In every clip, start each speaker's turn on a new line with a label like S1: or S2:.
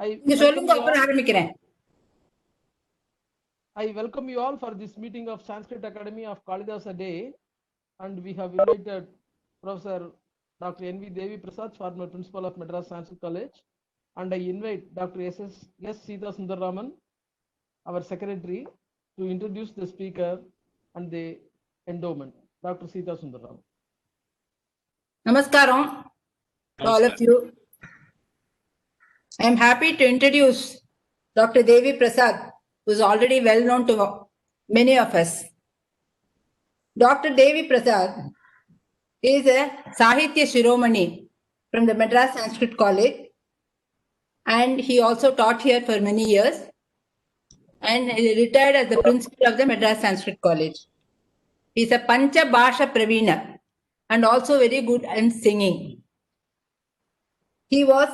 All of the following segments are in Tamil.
S1: I
S2: நீங்க சொல்லுங்க, அப்புறம் ஆரம்பிக்கிறேன்.
S1: welcome you all for this meeting of Sanskrit Academy of Kalidasa Day, and we have invited Professor Dr. N.V. Devi Prasad, former principal of Madras Sanskrit College, and I invite Dr. S. Sita Sundararaman, our secretary, to introduce the speaker and the endowment. Dr. Sita Sundararaman.
S2: Namaskaram to all of you. I am happy to introduce Dr. Devi Prasad, who is already well known to many of us. Dr. Devi Prasad is a Sahitya Shiromani from the Madras Sanskrit College, and he also taught here for many years, and he retired as the principal of the Madras Sanskrit College. He is a Pancha Bhasha Pravina and also very good in singing. He was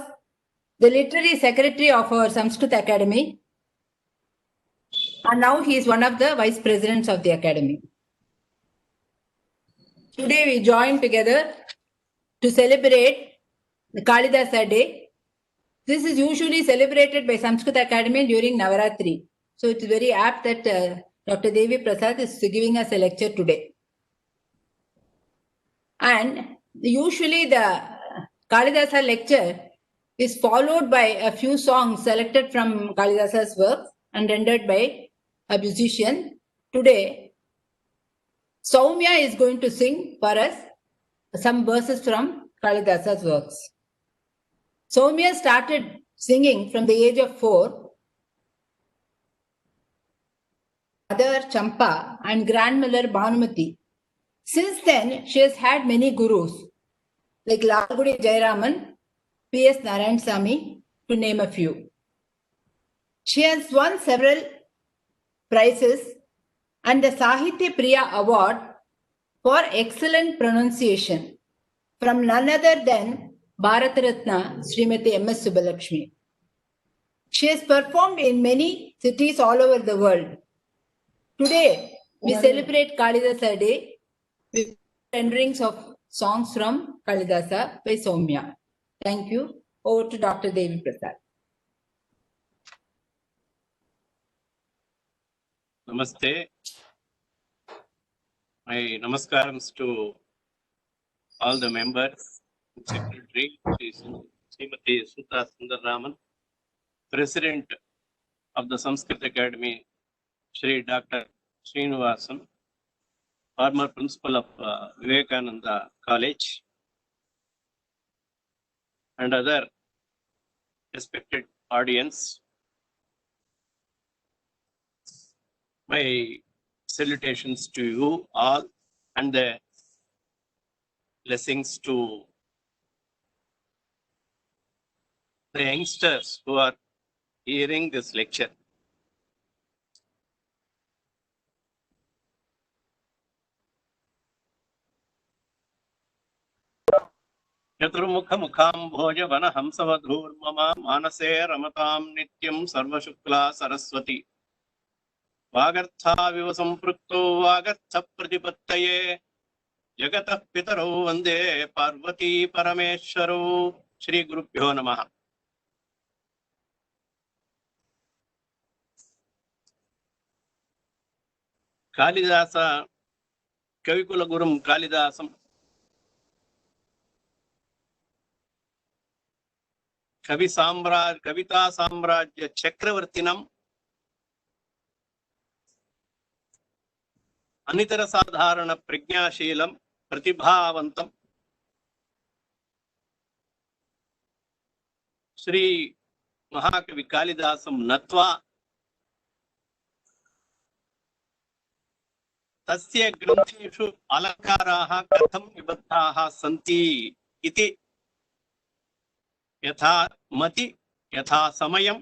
S2: the literary secretary of our Sanskrit Academy, and now he is one of the vice presidents of the Academy. Today we join together to celebrate the Kalidasa Day. This is usually celebrated by Sanskrit Academy during Navaratri. So it's very apt that Dr. Devi Prasad is giving us a lecture today. And usually the Kalidasa lecture is followed by a few songs selected from Kalidasa's works and rendered by a musician. Today, Soumya is going to sing for us some verses from Kalidasa's works. Soumya started singing from the age of 4. Mother Champa and grandmother Bhanumati. Since then, she has had many gurus like Lalgudi Jayaraman, P.S. Narayanasamy, to name a few. She has won several prizes and the Sahitya Priya Award for excellent pronunciation from none other than Bharatratna Srimati M.S. Subbalakshmi. She has performed in many cities all over the world. Today, we celebrate Kalidasa Day with renderings of songs from Kalidasa by Soumya. Thank you. Over to Dr. Devi Prasad.
S3: Namaste. My namaskarams to all the members, Secretary Srimati Sita Sundararaman, President of the Sanskrit Academy, Shri Dr. Srinivasan, former principal of Vivekananda College, and other respected audience. My salutations to you all and the blessings to the youngsters who are hearing this lecture. चतुर्मुख मुखाम्भोज वन हंसवधूर्ममा मानसे रमतां नित्यं सर्वशुक्ला सरस्वती वागर्थाविव सम्पृक्तो वागर्थ प्रतिपत्तये जगतः पितरौ वन्दे पार्वती परमेश्वरौ. श्री गुरुभ्यो नमः. कालिदास कविकुलगुरुं कालिदासं कविता साम्राज्य चक्रवर्तिनं अनितर साधारण प्रज्ञाशीलं प्रतिभावन्तं श्री महाकवि कालिदासं नत्वा तस्य ग्रन्थेषु अलङ्काराः कथं निबद्धाः सन्ति इति यथा मति यथा समयं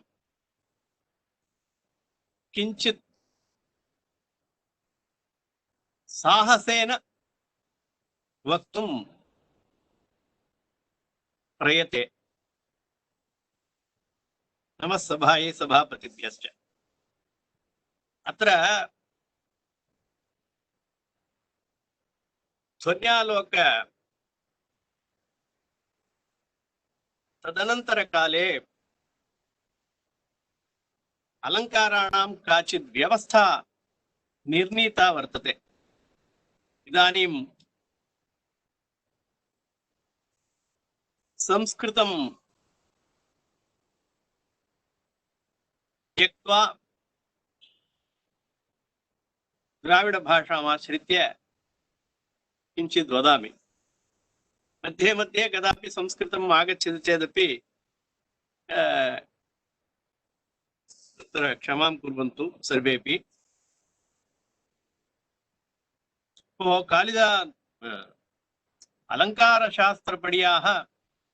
S3: किंचित साहसेन वक्तुं प्रयते. नमः सभायै सभापतिभ्यश्च. अत्र ध्वन्यालोक तदनंतर काले अलङ्काराणां काचित् व्यवस्था निर्णीता वर्तते। इदानीं संस्कृतं त्यक्त्वा द्राविडभाषामाश्रित्य किञ्चित् वदामि। मध्ये मध्ये कदापि संस्कृतम् आगच्छति चेदपि तत्र क्षमां कुर्वन्तु सर्वेपि। अलङ्कारशास्त्रपடியாக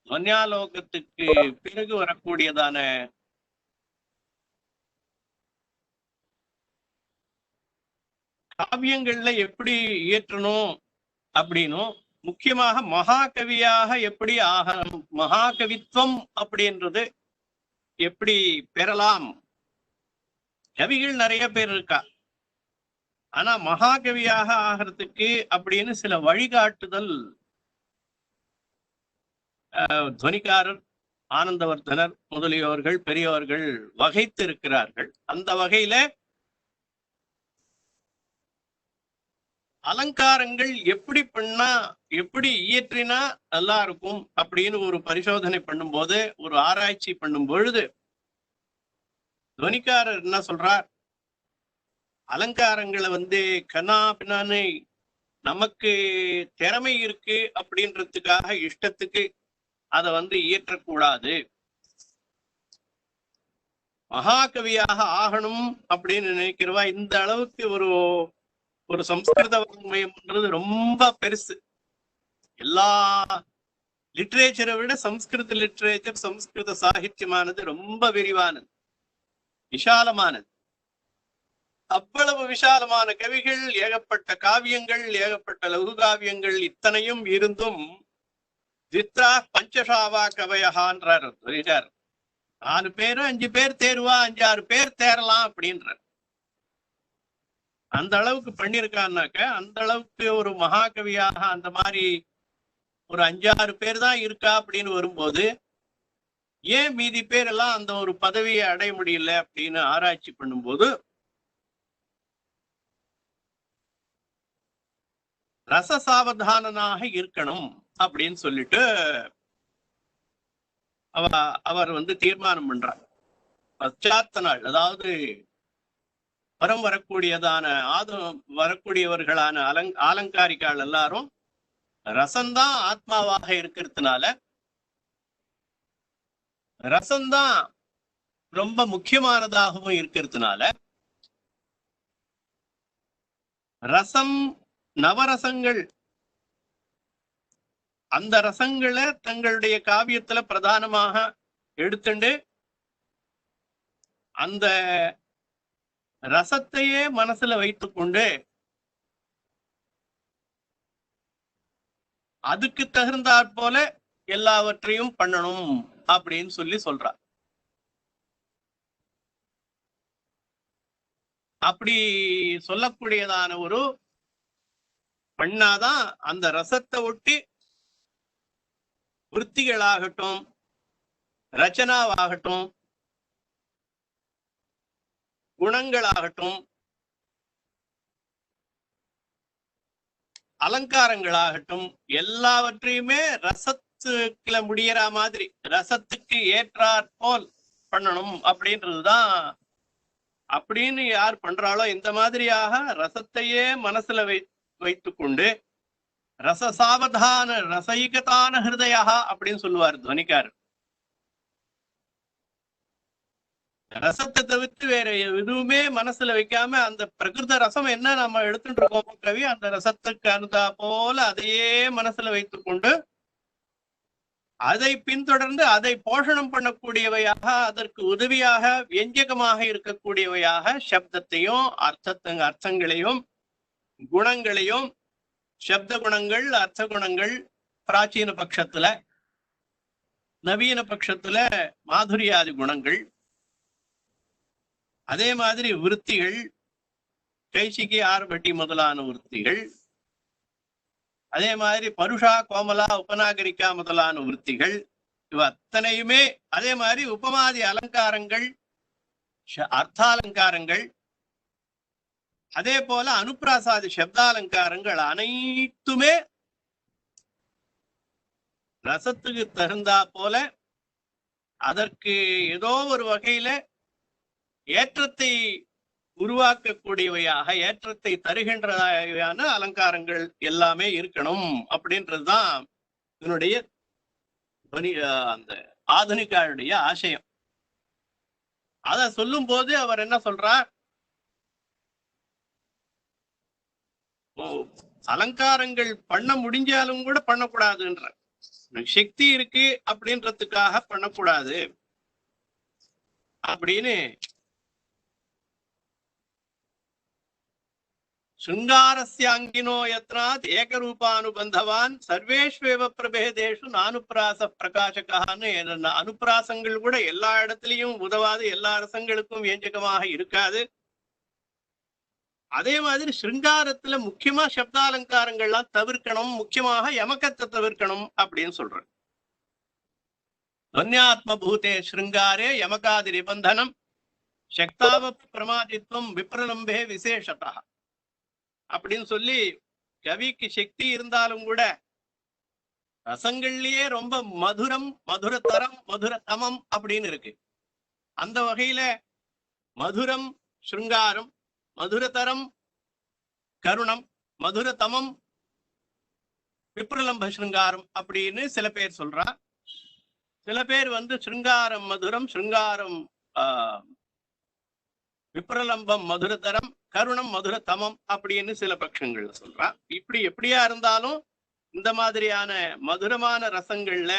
S3: துவன்யாலோகத்துக்கு பிறகு வரக்கூடியதான காவியங்கள்ல எப்படி இயற்றணும் அப்படின்னும், முக்கியமாக மகாகவியாக எப்படி ஆகணும், மகாகவித்துவம் அப்படின்றது எப்படி பெறலாம். கவிகள் நிறைய பேர் இருக்கா, ஆனா மகாகவியாக ஆகிறதுக்கு அப்படின்னு சில வழிகாட்டுதல் துவனிக்காரர், ஆனந்தவர்தனர் முதலியோர்கள் பெரியவர்கள் வகைத்து இருக்கிறார்கள். அந்த வகையில அலங்காரங்கள் எப்படி பண்ணா, எப்படி இயற்றினா நல்லா இருக்கும் அப்படின்னு ஒரு பரிசோதனை பண்ணும்போது, ஒரு ஆராய்ச்சி பண்ணும் பொழுது துவனிக்காரர் என்ன சொல்றார், அலங்காரங்களை கனா பின்னான்னு நமக்கு திறமை இருக்கு அப்படின்றதுக்காக இஷ்டத்துக்கு அதை இயற்றக்கூடாது. மகாகவியாக ஆகணும் அப்படின்னு நினைக்கிறவா இந்த அளவுக்கு ஒரு சம்ஸ்கிருத வாங்மயம்ன்றது ரொம்ப பெருசு. எல்லா லிட்ரேச்சரை விட சம்ஸ்கிருத லிட்ரேச்சர், சம்ஸ்கிருத சாகித்யமானது ரொம்ப விரிவானது, விஷாலமானது. அவ்வளவு விஷாலமான கவிகள், ஏகப்பட்ட காவியங்கள், ஏகப்பட்ட லகு காவியங்கள் இத்தனையும் இருந்தும் தித்ரா பஞ்சசாவா கவயகான்றார். 4 பேரு 5 பேர் தேர்வா, 5-6 பேர் தேரலாம் அப்படின்றார். அந்த அளவுக்கு பண்ணிருக்கான்னாக்க, அந்த அளவுக்கு ஒரு மகாகவியாக அந்த மாதிரி ஒரு 5-6 பேர் தான் இருக்கா அப்படின்னு வரும்போது, ஏன் மீதி பேர் எல்லாம் அந்த ஒரு பதவியை அடைய முடியல அப்படின்னு ஆராய்ச்சி பண்ணும்போது, ரசசாவதானனாக இருக்கணும் அப்படின்னு சொல்லிட்டு அவர் தீர்மானம் பண்றார். பச்சாத்த நாள், அதாவது வரம் வரக்கூடியதான வரக்கூடியவர்களான ஆலங்காரிக்கால் எல்லாரும் ரசம்தான் ஆத்மாவாக இருக்கிறதுனால, ரசம்தான் ரொம்ப முக்கியமானதாகவும் இருக்கிறதுனால, ரசம் நவரசங்கள், அந்த ரசங்களை தங்களுடைய காவியத்துல பிரதானமாக எடுத்துண்டு அந்த ரசத்தையே மனசுல வைத்துக்கொண்டு அதுக்கு தகுந்தாற் போல எல்லாவற்றையும் பண்ணணும் அப்படின்னு சொல்றார். அப்படி சொல்லக்கூடியதான ஒரு பண்ணாதான் அந்த ரசத்தை ஒட்டி விருத்திகளாகட்டும், ரச்சனாவாகட்டும், குணங்களாகட்டும், அலங்காரங்களாகட்டும், எல்லாவற்றையுமே ரசத்துக்குள்ள முடியற மாதிரி, ரசத்துக்கு ஏற்றாற் போல் பண்ணணும் அப்படின்றதுதான். அப்படின்னு யார் பண்றாளோ, இந்த மாதிரியாக ரசத்தையே மனசுல வைத்துக்கொண்டு ரசசாவதான ரசைகதான ஹிருதயா அப்படின்னு சொல்லுவார் துவனிக்காரர். ரசத்தை தவிர்த்து வேற எதுவுமே மனசுல வைக்காம அந்த பிரகிருத ரசம் என்ன நம்ம எடுத்துட்டு இருக்கோம் கவி, அந்த ரசத்துக்கு அனுதா போல அதையே மனசுல வைத்துக்கொண்டு அதை பின்தொடர்ந்து அதை போஷணம் பண்ணக்கூடியவையாக, அதற்கு உதவியாக வியஞ்சகமாக இருக்கக்கூடியவையாக சப்தத்தையும் அர்த்தங்களையும் குணங்களையும், சப்த குணங்கள், அர்த்த குணங்கள் பிராச்சீன பட்சத்துல, நவீன பட்சத்துல மாதுரியாதி குணங்கள், அதே மாதிரி விருத்திகள், கைசிகி ஆர்பட்டி முதலான விருத்திகள், அதே மாதிரி பருஷா கோமலா உபநாகரிக்கா முதலான விருத்திகள், இவ அத்தனையுமே, அதே மாதிரி உபமாதி அலங்காரங்கள், அர்த்தாலங்காரங்கள், அதே போல அனுப்பிராசாதி சப்தாலங்காரங்கள் அனைத்துமே ரசத்துக்கு தகுந்தா போல அதற்கு ஏதோ ஒரு வகையில ஏற்றத்தை உருவாக்கக்கூடியவையாக, ஏற்றத்தை தருகின்றவையான அலங்காரங்கள் எல்லாமே இருக்கணும் அப்படின்றதுதான் இதனுடைய அந்த ஆதுனிகாருடைய ஆசயம். அத சொல்லும் போது அவர் என்ன சொல்றார், அலங்காரங்கள் பண்ண முடிஞ்சாலும் கூட பண்ணக்கூடாதுன்ற, சக்தி இருக்கு அப்படின்றதுக்காக பண்ணக்கூடாது அப்படின்னு. சிருங்காரஸ்யாங்கினோ யத்னாத் ஏகரூபானுபந்தவான் சர்வேஷ்வேவ பிரபேதேஷு நானுப்பிராச பிரகாசகான்னு. அனுப்பிராசங்கள் கூட எல்லா இடத்துலயும் உதவாது, எல்லா ரசங்களுக்கும் வியஞ்சகமாக இருக்காது. அதே மாதிரி சிருங்காரத்துல முக்கியமா சப்தாலங்காரங்கள்லாம் தவிர்க்கணும், முக்கியமாக யமகத்தை தவிர்க்கணும் அப்படின்னு சொல்றேன். துவன்யாத்ம பூதே சிருங்காரே யமகாதி நிபந்தனம் சக்தாவ பிரமாதித்வம் விப்ரலம்பே விசேஷதா அப்படின்னு சொல்லி, கவிக்கு சக்தி இருந்தாலும் கூட ரசங்கள்லயே ரொம்ப மதுரம், மதுரதரம், மதுரதமம் அப்படின்னு இருக்கு. அந்த வகையில மதுரம் சிருங்காரம், மதுரதரம் கருணம், மதுரதமம் விப்ரலம்ப சிருங்காரம் அப்படின்னு சில பேர் சொல்றா. சில பேர் சிருங்காரம் மதுரம், சிருங்காரம் விப்ரலம்பம் மதுரதரம், கருணம் மதுரதமம் அப்படின்னு சில பட்சங்கள்ல சொல்றா. இப்படி எப்படியா இருந்தாலும் இந்த மாதிரியான மதுரமான ரசங்கள்ல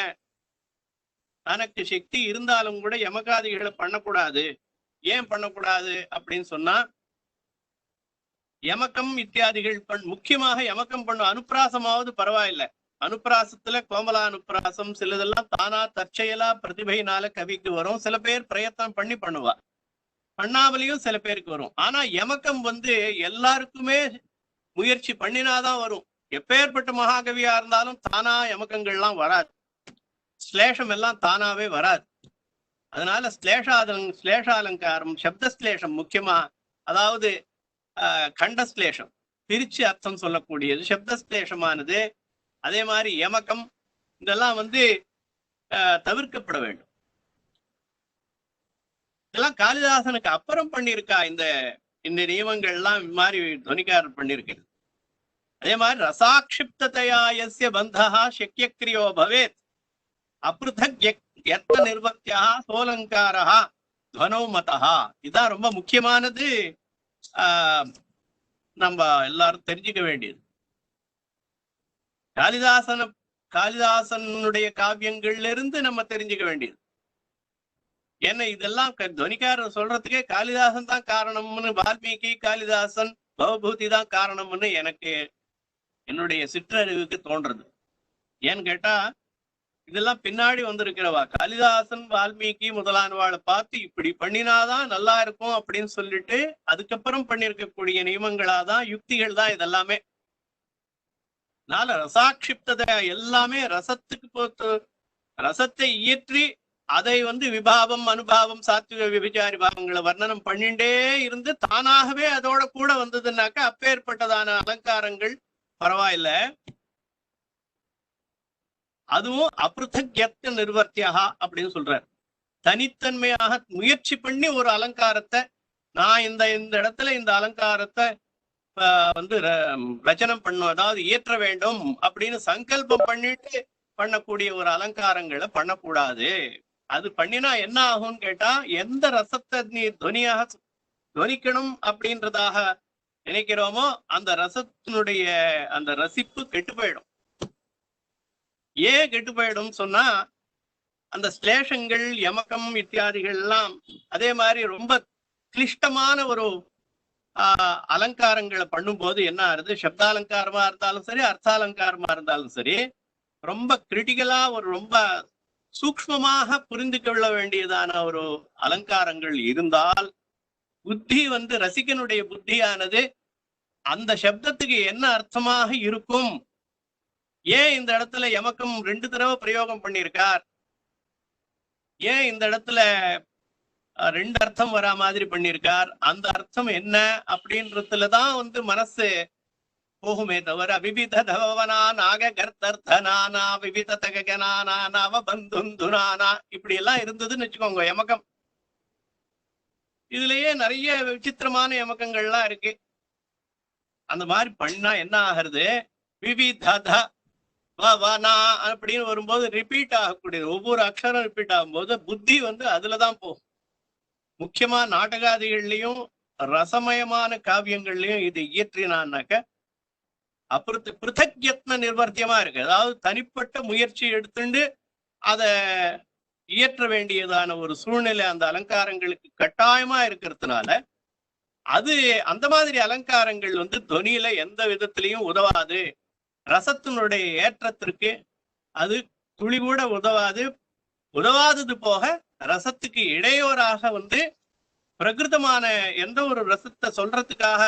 S3: தனக்கு சக்தி இருந்தாலும் கூட யமகாதிகளை பண்ணக்கூடாது. ஏன் பண்ணக்கூடாது அப்படின்னு சொன்னா, யமகம் இத்தியாதிகள் முக்கியமாக யமகம் பண்ணும். அனுப்பிராசமாவது பரவாயில்லை, அனுப்பிராசத்துல கோமலா அனுப்பிராசம் சிலதெல்லாம் தானா தற்செயலா பிரதிபையினால கவிக்கு வரும். சில பேர் பிரயத்தனம் பண்ணி பண்ணுவா, பண்ணாமலையும் சில பேருக்கு வரும். ஆனா யமகம் எல்லாருக்குமே முயற்சி பண்ணினாதான் வரும். எப்பேற்பட்ட மகாகவியா இருந்தாலும் தானா யமகங்கள்லாம் வராது, ஸ்லேஷம் எல்லாம் தானாவே வராது. அதனால ஸ்லேஷாலங்காரம், சப்தஸ்லேஷம் முக்கியமா, அதாவது கண்டஸ்லேஷம் பிரிச்சு அர்த்தம் சொல்லக்கூடியது சப்தஸ்லேஷமானது. அதே மாதிரி யமகம் இதெல்லாம் தவிர்க்கப்பட வேண்டும். இதெல்லாம் காளிதாசனுக்கு அப்புறம் பண்ணியிருக்கா இந்த நியமங்கள்லாம் மாதிரி துவனிக்காரர் பண்ணிருக்கு. அதே மாதிரி ரசாக்ஷிப்ததையா யஸ்ய பந்தஹ சக்யக்ரியோ பவேத் அப்ருதக் யத்ன நிர்வர்த்யா சோலங்காரஹ துவனோ மதஹ. இதான் ரொம்ப முக்கியமானது, நம்ம எல்லாரும் தெரிஞ்சுக்க வேண்டியது. காளிதாசனுடைய காவியங்கள்ல இருந்து நம்ம தெரிஞ்சுக்க வேண்டியது. ஏன்னா இதெல்லாம் துவனிக்காரர் சொல்றதுக்கே காளிதாசன் தான் காரணம்னு, வால்மீகி காளிதாசன் பவபூதி தான் காரணம்னு எனக்கு என்னுடைய சிற்றறிவுக்கு தோன்றது. ஏன்னு கேட்டா இதெல்லாம் பின்னாடி வந்திருக்கிறவா. காளிதாசன் வால்மீகி முதலானவாளை பார்த்து இப்படி பண்ணினாதான் நல்லா இருக்கும் அப்படின்னு சொல்லிட்டு அதுக்கப்புறம் பண்ணிருக்கக்கூடிய நியமங்களாதான், யுக்திகள் தான் இதெல்லாமே. அதனால ரசாட்சிப்ததை எல்லாமே ரசத்துக்கு போத்து, ரசத்தை இயற்றி அதை விபாவம் அனுபாவம் சாத்விக விபிச்சாரி பாவங்களை வர்ணனம் பண்ணிண்டே இருந்து தானாகவே அதோட கூட வந்ததுன்னாக்கா அப்பேற்பட்டதான அலங்காரங்கள் பரவாயில்ல. அதுவும் அப்ருதக்யத்ன நிர்வர்த்தியாக அப்படின்னு சொல்றார். தனித்தன்மையாக முயற்சி பண்ணி ஒரு அலங்காரத்தை நான் இந்த இடத்துல இந்த அலங்காரத்தை ரச்சனம் பண்ணும், அதாவது இயற்ற வேண்டும் அப்படின்னு சங்கல்பம் பண்ணிட்டு பண்ணக்கூடிய ஒரு அலங்காரங்களை பண்ணக்கூடாது. அது பண்ணினா என்ன ஆகும்னு கேட்டா, எந்த ரசத்தை நீ துவனிக்கணும் அப்படின்றதாக நினைக்கிறோமோ அந்த ரசத்தினுடைய அந்த ரசிப்பு கெட்டு போயிடும். ஏன் கெட்டு போயிடும் சொன்னா, அந்த ஸ்லேஷங்கள் யமகம் இத்தியாதிகள் எல்லாம் அதே மாதிரி ரொம்ப கிளிஷ்டமான ஒரு அலங்காரங்களை பண்ணும்போது என்ன ஆகுது, சப்தாலங்காரமா இருந்தாலும் சரி அர்த்தாலங்காரமா இருந்தாலும் சரி, ரொம்ப கிரிட்டிக்கலா ஒரு ரொம்ப சூக்ஷ்மமாக புரிந்து கொள்ள வேண்டியதான ஒரு அலங்காரங்கள் இருந்தால் புத்தி ரசிகனுடைய புத்தியானது அந்த சப்தத்துக்கு என்ன அர்த்தமாக இருக்கும், ஏன் இந்த இடத்துல யமகம் 2 தடவை பிரயோகம் பண்ணியிருக்கார், ஏன் இந்த இடத்துல ரெண்டு அர்த்தம் வரா மாதிரி பண்ணியிருக்கார். அந்த அர்த்தம் என்ன அப்படின்றதுலதான் மனசு போகுமே தவிர விவித தவனா நாக கர்த்தர்த்தனானா விவித தகனானா நவ பந்துந்துனானா இப்படி எல்லாம் இருந்ததுன்னு வச்சுக்கோங்க யமகம். இதுலயே நிறைய விசித்திரமான யமகங்கள்லாம் இருக்கு. அந்த மாதிரி பண்ணா என்ன ஆகுறது, விவித வனா அப்படின்னு வரும்போது ரிப்பீட் ஆகக்கூடியது. ஒவ்வொரு அக்ஷரம் ரிப்பீட் ஆகும்போது புத்தி அதுலதான் போகும். முக்கியமா நாடகாதிகள்லயும் ரசமயமான காவியங்கள்லயும் இது இயற்றினான்னாக்க அப்புறம் பிருத்தக்யத்ன நிர்வர்த்தியமா இருக்கு. அதாவது தனிப்பட்ட முயற்சி எடுத்துண்டு அதை இயற்ற வேண்டியதான ஒரு சூழ்நிலை அந்த அலங்காரங்களுக்கு கட்டாயமா இருக்கிறதுனால அது அந்த மாதிரி அலங்காரங்கள் துவனியில எந்த விதத்திலையும் உதவாது. ரசத்தினுடைய ஏற்றத்திற்கு அது துளி கூட உதவாது. உதவாதது போக ரசத்துக்கு இடையோராக பிரகிருதமான எந்த ஒரு ரசத்தை சொல்றதுக்காக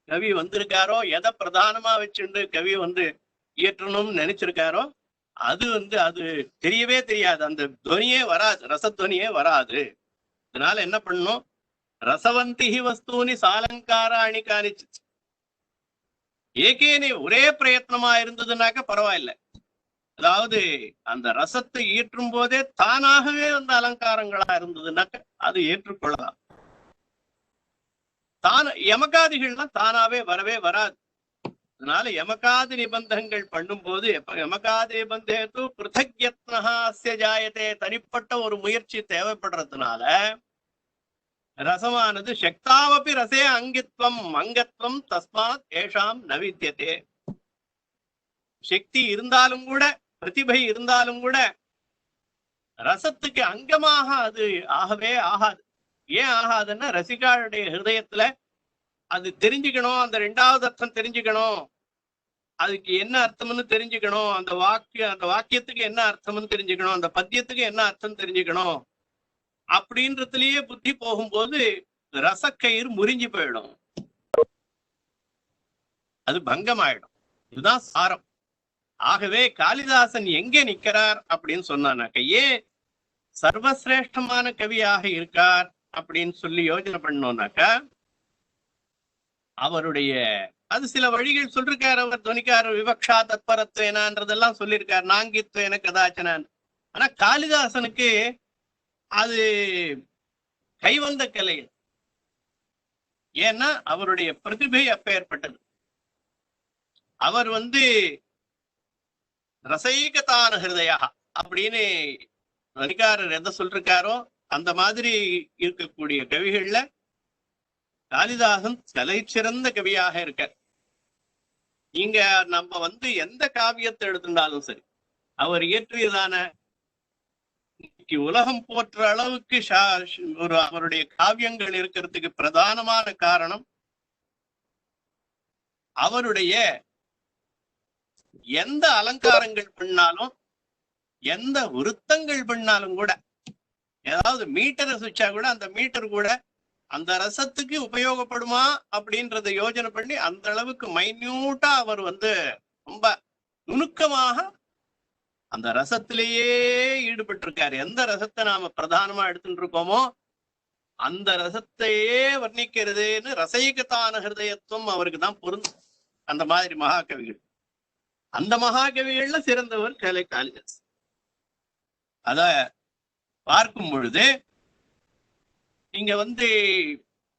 S3: கவி வந்திருக்காரோ, எதை பிரதானமா வச்சுண்டு கவி இயற்றணும்னு நினைச்சிருக்காரோ அது அது தெரியவே தெரியாது. அந்த துவனியே வராது, ரசத்துவனியே வராது. அதனால என்ன பண்ணணும், ரசவந்தி வஸ்தூனி சாலங்காராணி காணிச்சு ஏகேனே ஒரே பிரயத்னமா இருந்ததுனாக்க பரவாயில்லை. அதாவது அந்த ரசத்தை ஈற்றும் போதே தானாகவே அலங்காரங்களா இருந்ததுனாக்க அது ஏற்றுக்கொள்ளலாம். யமகாதிகள்லாம் தானாவே வரவே வராது. அதனால யமகாதி நிபந்தங்கள் பண்ணும் போது யமகாதி நிபந்தேது பிருத்தக்யத்னஹாஸ்ய ஜாயதே தனிப்பட்ட ஒரு முயற்சி தேவைப்படுறதுனால ரசமானது சக்தாவபி ரசே அங்கித்வம் அங்கத்வம் தஸ்மாத் ஏஷாம் நவித்யதே. சக்தி இருந்தாலும் கூட, பிரதிபை இருந்தாலும் கூட ரசத்துக்கு அங்கமாக அது ஆகவே ஆகாது. ஏன் ஆகாதுன்னா ரசிகாளுடைய ஹிருதயத்துல அது தெரிஞ்சுக்கணும், அந்த ரெண்டாவது அர்த்தம் தெரிஞ்சுக்கணும், அதுக்கு என்ன அர்த்தம்னு தெரிஞ்சுக்கணும், அந்த வாக்கியத்துக்கு என்ன அர்த்தம்னு தெரிஞ்சுக்கணும், அந்த பத்தியத்துக்கு என்ன அர்த்தம் தெரிஞ்சுக்கணும் அப்படின்றதுலயே புத்தி போகும்போது ரசக்கயிறு முறிஞ்சு போயிடும், அது பங்கமாயிடும். இதுதான் சாரம். ஆகவே காளிதாசன் எங்கே நிக்கிறார் அப்படின்னு சொன்னானாக்க, ஏன் சர்வசிரேஷ்டமான கவியாக இருக்கார் அப்படின்னு சொல்லி யோசனை பண்ணோம்னாக்கா அவருடைய அது சில வழிகள் சொல்லிருக்காரு. அவர் துவனிக்கார விவக்ஷா தத்பரத்வேனான்றதெல்லாம் சொல்லியிருக்காரு, நாங்கித்வேன கதாச்சனான். ஆனா காளிதாசனுக்கு அது கைவந்த கலை. ஏன்னா அவருடைய பிரதிபை அப்பேற்பட்டது. அவர் ரசைகதான ஹிருதயா அப்படின்னு துவனிக்காரர் எதை சொல்லிருக்காரோ அந்த மாதிரி இருக்கக்கூடிய கவிகள்ல காளிதாசன் தலை சிறந்த கவியாக இருக்க. இங்க நம்ம எந்த காவியத்தை எடுத்துட்டாலும் சரி, அவர் இயற்றியதான உலகம் போற்ற அளவுக்கு அவருடைய காவியங்கள் இருக்கிறதுக்கு பிரதானமான காரணம் அவருடைய எந்த அலங்காரங்கள் பண்ணாலும், எந்த விருத்தங்கள் பண்ணாலும் கூட, ஏதாவது மீட்டரை சுவிச்சா கூட அந்த மீட்டர் கூட அந்த ரசத்துக்கு உபயோகப்படுமா அப்படின்றத யோசனை பண்ணி அந்த அளவுக்கு மைன்யூட்டா அவர் ரொம்ப நுணுக்கமாக அந்த ரசத்திலேயே ஈடுபட்டிருக்காரு. எந்த ரசத்தை நாம பிரதானமா எடுத்துட்டு இருக்கோமோ அந்த ரசத்தையே வர்ணிக்கிறதுன்னு ரசைகதான ஹிருதயத்துவம் அவருக்கு தான் பொருந்தும். அந்த மாதிரி மகாகவிகள், அந்த மகாகவிகள்ல சிறந்தவர் காளிதாசன். அத பார்க்கும் பொழுது இங்க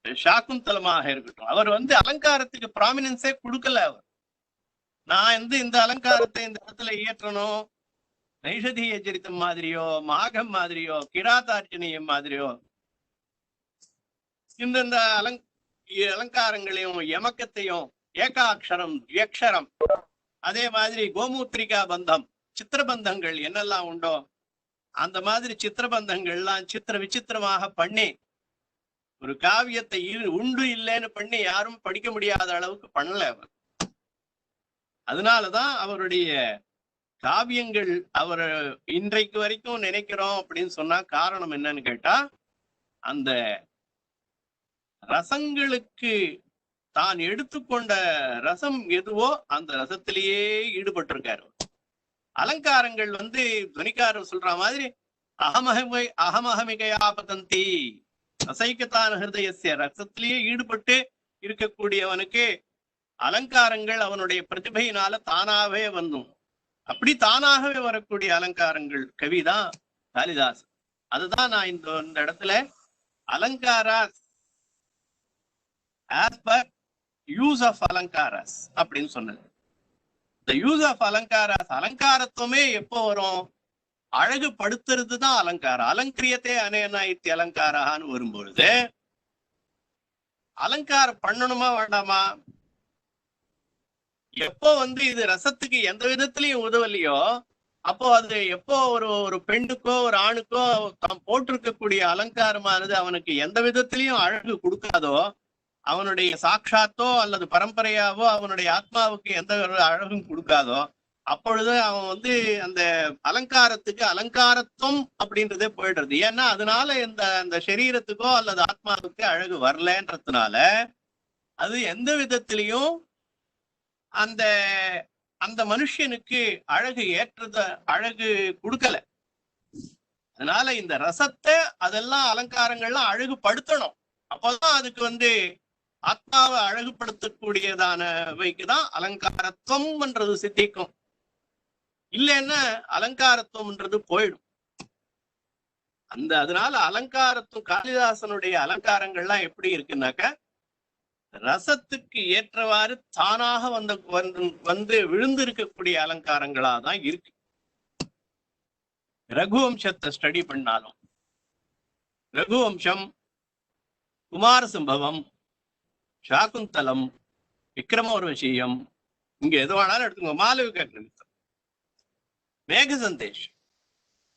S3: சாக்குந்தலமாக இருக்கட்டும், அவர் அலங்காரத்துக்கு ப்ராமினன்ஸே கொடுக்கல. அவர் நான் இந்த அலங்காரத்தை இந்த இடத்துல இயற்றணும், நைஷதிய சரித்தம் மாதிரியோ மாகம் மாதிரியோ கிராதார்ஜனியம் மாதிரியோ இந்த அலங்காரங்களையும் யமக்கத்தையும் ஏகாட்சரம் யக்ஷரம் அதே மாதிரி கோமூத்திரிகா பந்தம் சித்திரபந்தங்கள் என்னெல்லாம் உண்டோ அந்த மாதிரி சித்திரபந்தங்கள்லாம் சித்திர விசித்திரமாக பண்ணி ஒரு காவியத்தை உண்டு இல்லைன்னு பண்ணி யாரும் படிக்க முடியாத அளவுக்கு பண்ணல அவர். அதனாலதான் அவருடைய காவியங்கள் அவர் இன்றைக்கு வரைக்கும் நினைக்கிறோம் அப்படின்னு சொன்னா காரணம் என்னன்னு கேட்டா, அந்த ரசங்களுக்கு தான் எடுத்துக்கொண்ட ரசம் எதுவோ அந்த ரசத்திலேயே ஈடுபட்டிருக்காரு. அலங்காரங்கள் துவனிக்காரர் சொல்ற மாதிரி அகமஹமிகையா பதந்தி. ரசைக்கத்தான ஹிருதயஸ்ய, ரசத்திலேயே ஈடுபட்டு இருக்கக்கூடியவனுக்கு அலங்காரங்கள் அவனுடைய பிரதிபையினால தானாகவே வந்தும். அப்படி தானாகவே வரக்கூடிய அலங்காரங்கள் கவிதான் காளிதாஸ். அதுதான் நான் இந்த இடத்துல அலங்காரா ஆஸ் பர் யூஸ் ஆஃப் அலங்காராஸ் அப்படின்னு சொன்னது. இந்த யூஸ் ஆஃப் அலங்காராஸ், அலங்காரத்துவமே எப்போ வரும்? அழகுபடுத்துறது தான் அலங்காரம். அலங்கிரியத்தே அனேனா இத்தி அலங்காரான்னு வரும்பொழுது அலங்காரம் பண்ணணுமா வேண்டாமா? எப்போ இது ரசத்துக்கு எந்த விதத்திலையும் உதவலையோ, அப்போ அது எப்போ ஒரு பெண்ணுக்கோ ஒரு ஆணுக்கோ தாம் போட்டிருக்கக்கூடிய அலங்காரமானது அவனுக்கு எந்த விதத்திலையும் அழகு கொடுக்காதோ, அவனுடைய சாட்சாத்தோ அல்லது பரம்பரையாவோ அவனுடைய ஆத்மாவுக்கு எந்த ஒரு அழகும் கொடுக்காதோ, அப்பொழுது அவன் அந்த அலங்காரத்துக்கு அலங்காரத்துவம் அப்படின்றதே போயிடுறது. ஏன்னா அதனால அந்த சரீரத்துக்கோ அல்லது ஆத்மாவுக்கு அழகு வரலன்றதுனால அது எந்த விதத்திலையும் அந்த அந்த மனுஷனுக்கு அழகு அழகு கொடுக்கல. அதனால இந்த ரசத்தை அதெல்லாம் அலங்காரங்கள்லாம் அழகுபடுத்தணும். அப்போதான் அதுக்கு ஆத்மாவை அழகுபடுத்தக்கூடியதானவைக்குதான் அலங்காரத்துவம்ன்றது சித்திக்கும். இல்லைன்னா அலங்காரத்துவம்ன்றது போயிடும். அதனால அலங்காரத்துவம், காளிதாசனுடைய அலங்காரங்கள்லாம் எப்படி இருக்குன்னாக்க ரசத்துக்கு ஏற்றவாறு தானாக விழுந்து இருக்கக்கூடிய அலங்காரங்களா தான் இருக்கு. ரகுவம்சத்தை ஸ்டடி பண்ணாலும், ரகுவம்சம், குமார சம்பவம், சாகுந்தலம், விக்ரமோர்வசியம், இங்க எது வேணாலும் எடுத்துக்கோங்க, மாளவிகா கிரந்தம், மேக சந்தேஷ்,